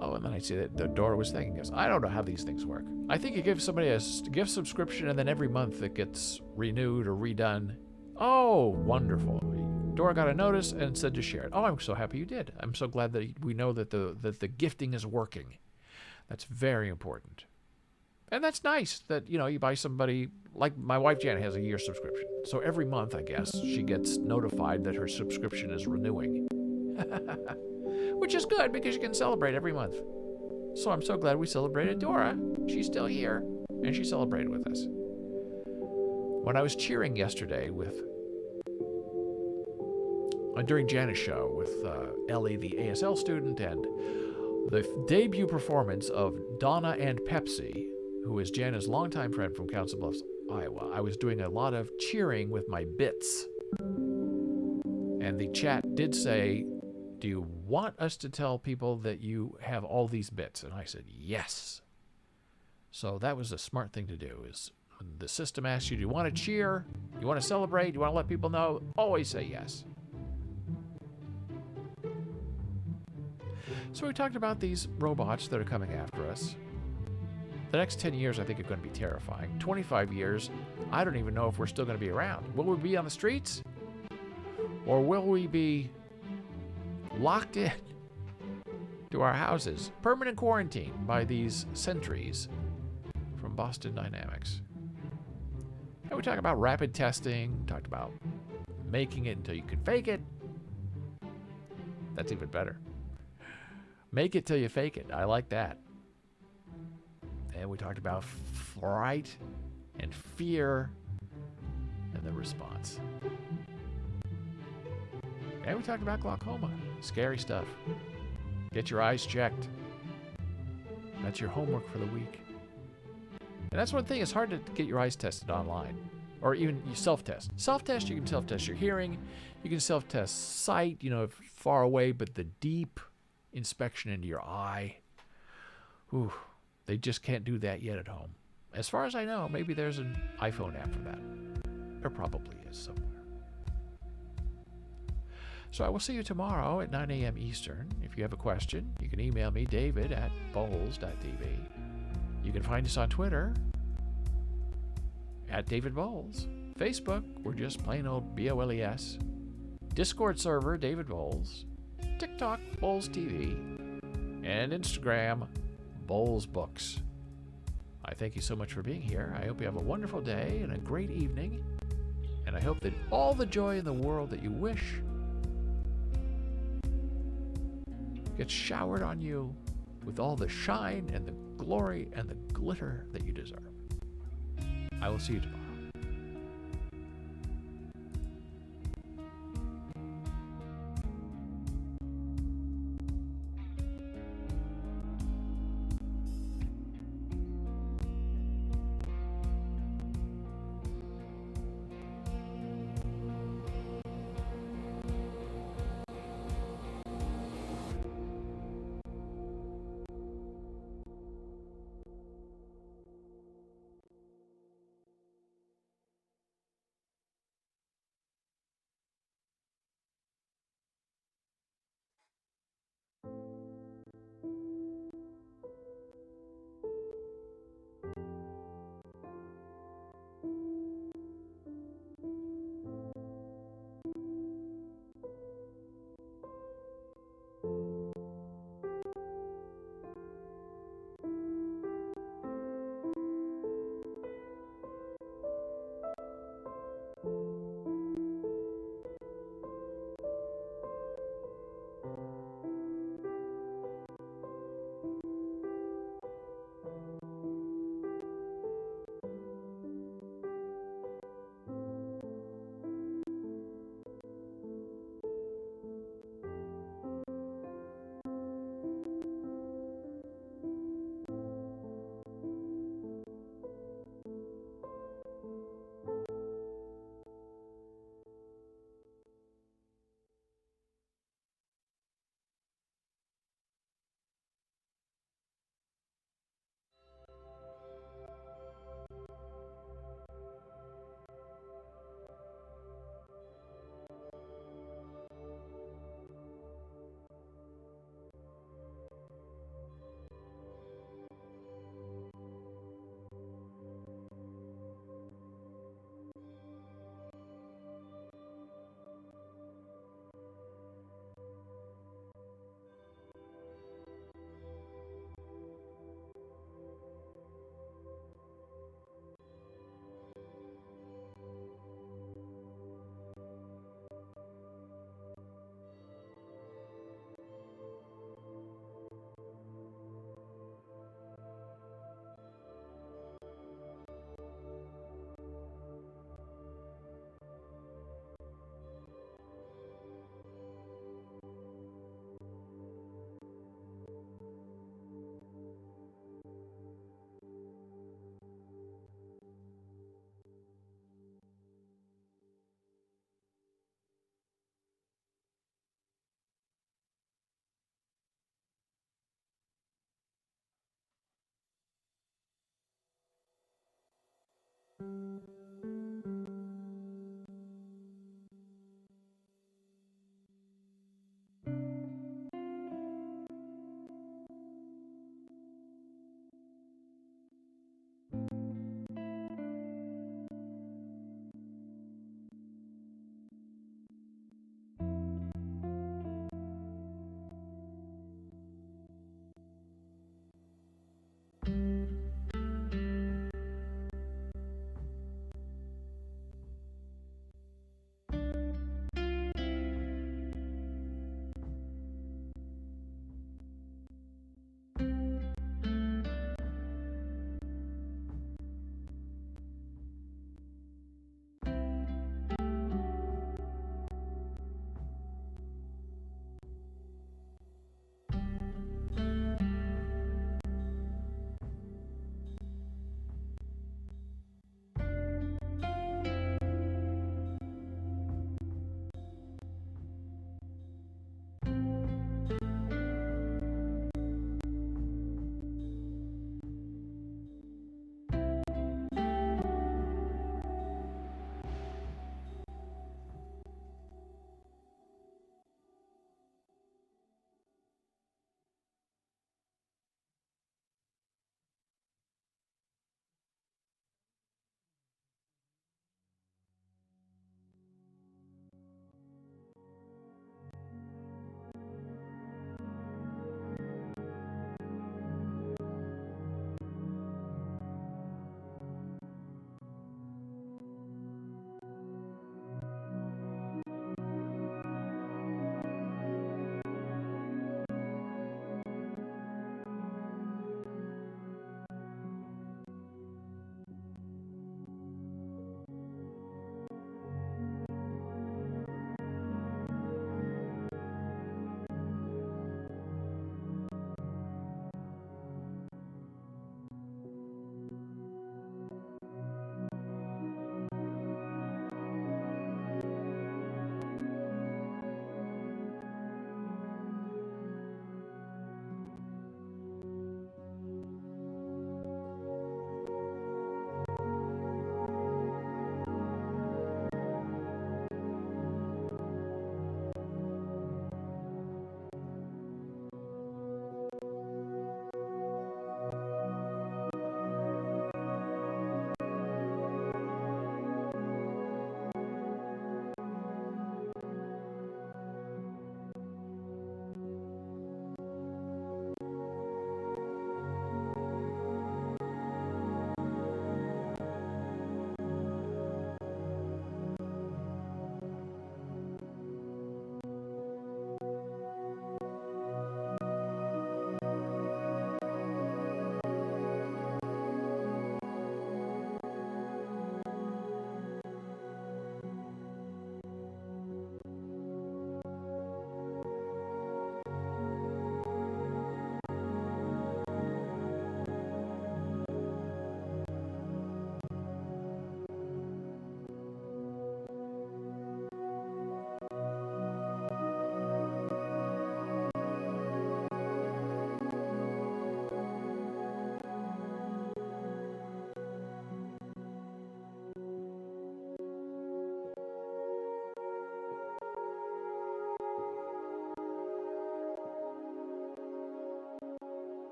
Oh, and then I see that the Dora was thanking us. I don't know how these things work. I think you give somebody a gift subscription and then every month it gets renewed or redone. Oh, wonderful. Dora got a notice and said to share it. Oh, I'm so happy you did. I'm so glad that we know that the gifting is working. That's very important. And that's nice that, you buy somebody, like my wife Janet has a year subscription. So every month, I guess, she gets notified that her subscription is renewing. Which is good because you can celebrate every month. So I'm so glad we celebrated Dora. She's still here, and she celebrated with us. When I was cheering yesterday during Janet's show with Ellie, the ASL student, and the debut performance of Donna and Pepsi, who is Janet's longtime friend from Council Bluffs, Iowa, I was doing a lot of cheering with my bits. And the chat did say, do you want us to tell people that you have all these bits? And I said, yes. So that was a smart thing to do, is when the system asks you, do you want to cheer? You want to celebrate? You want to let people know? Always say yes. So we talked about these robots that are coming after us. The next 10 years, I think, are going to be terrifying. 25 years, I don't even know if we're still going to be around. Will we be on the streets? Or will we be locked in to our houses, permanent quarantine by these sentries from Boston Dynamics? And we talked about rapid testing, talked about making it until you can fake it. That's even better. Make it till you fake it. I like that. And we talked about fright and fear and the response. And we talked about glaucoma. Scary stuff. Get your eyes checked. That's your homework for the week. And that's one thing. It's hard to get your eyes tested online. Or even you self-test. Self-test, you can self-test your hearing. You can self-test sight, far away, but the deep inspection into your eye, they just can't do that yet at home. As far as I know, maybe there's an iPhone app for that. There probably is somewhere. So I will see you tomorrow at 9 a.m. Eastern. If you have a question, you can email me, david@boles.tv. You can find us on Twitter at David Boles. Facebook, we're just plain old BOLES. Discord server, David Boles. TikTok, Boles TV. And Instagram, Boles Books. thank you so much for being here. I hope you have a wonderful day and a great evening. And I hope that all the joy in the world that you wish gets showered on you with all the shine and the glory and the glitter that you deserve. I will see you tomorrow.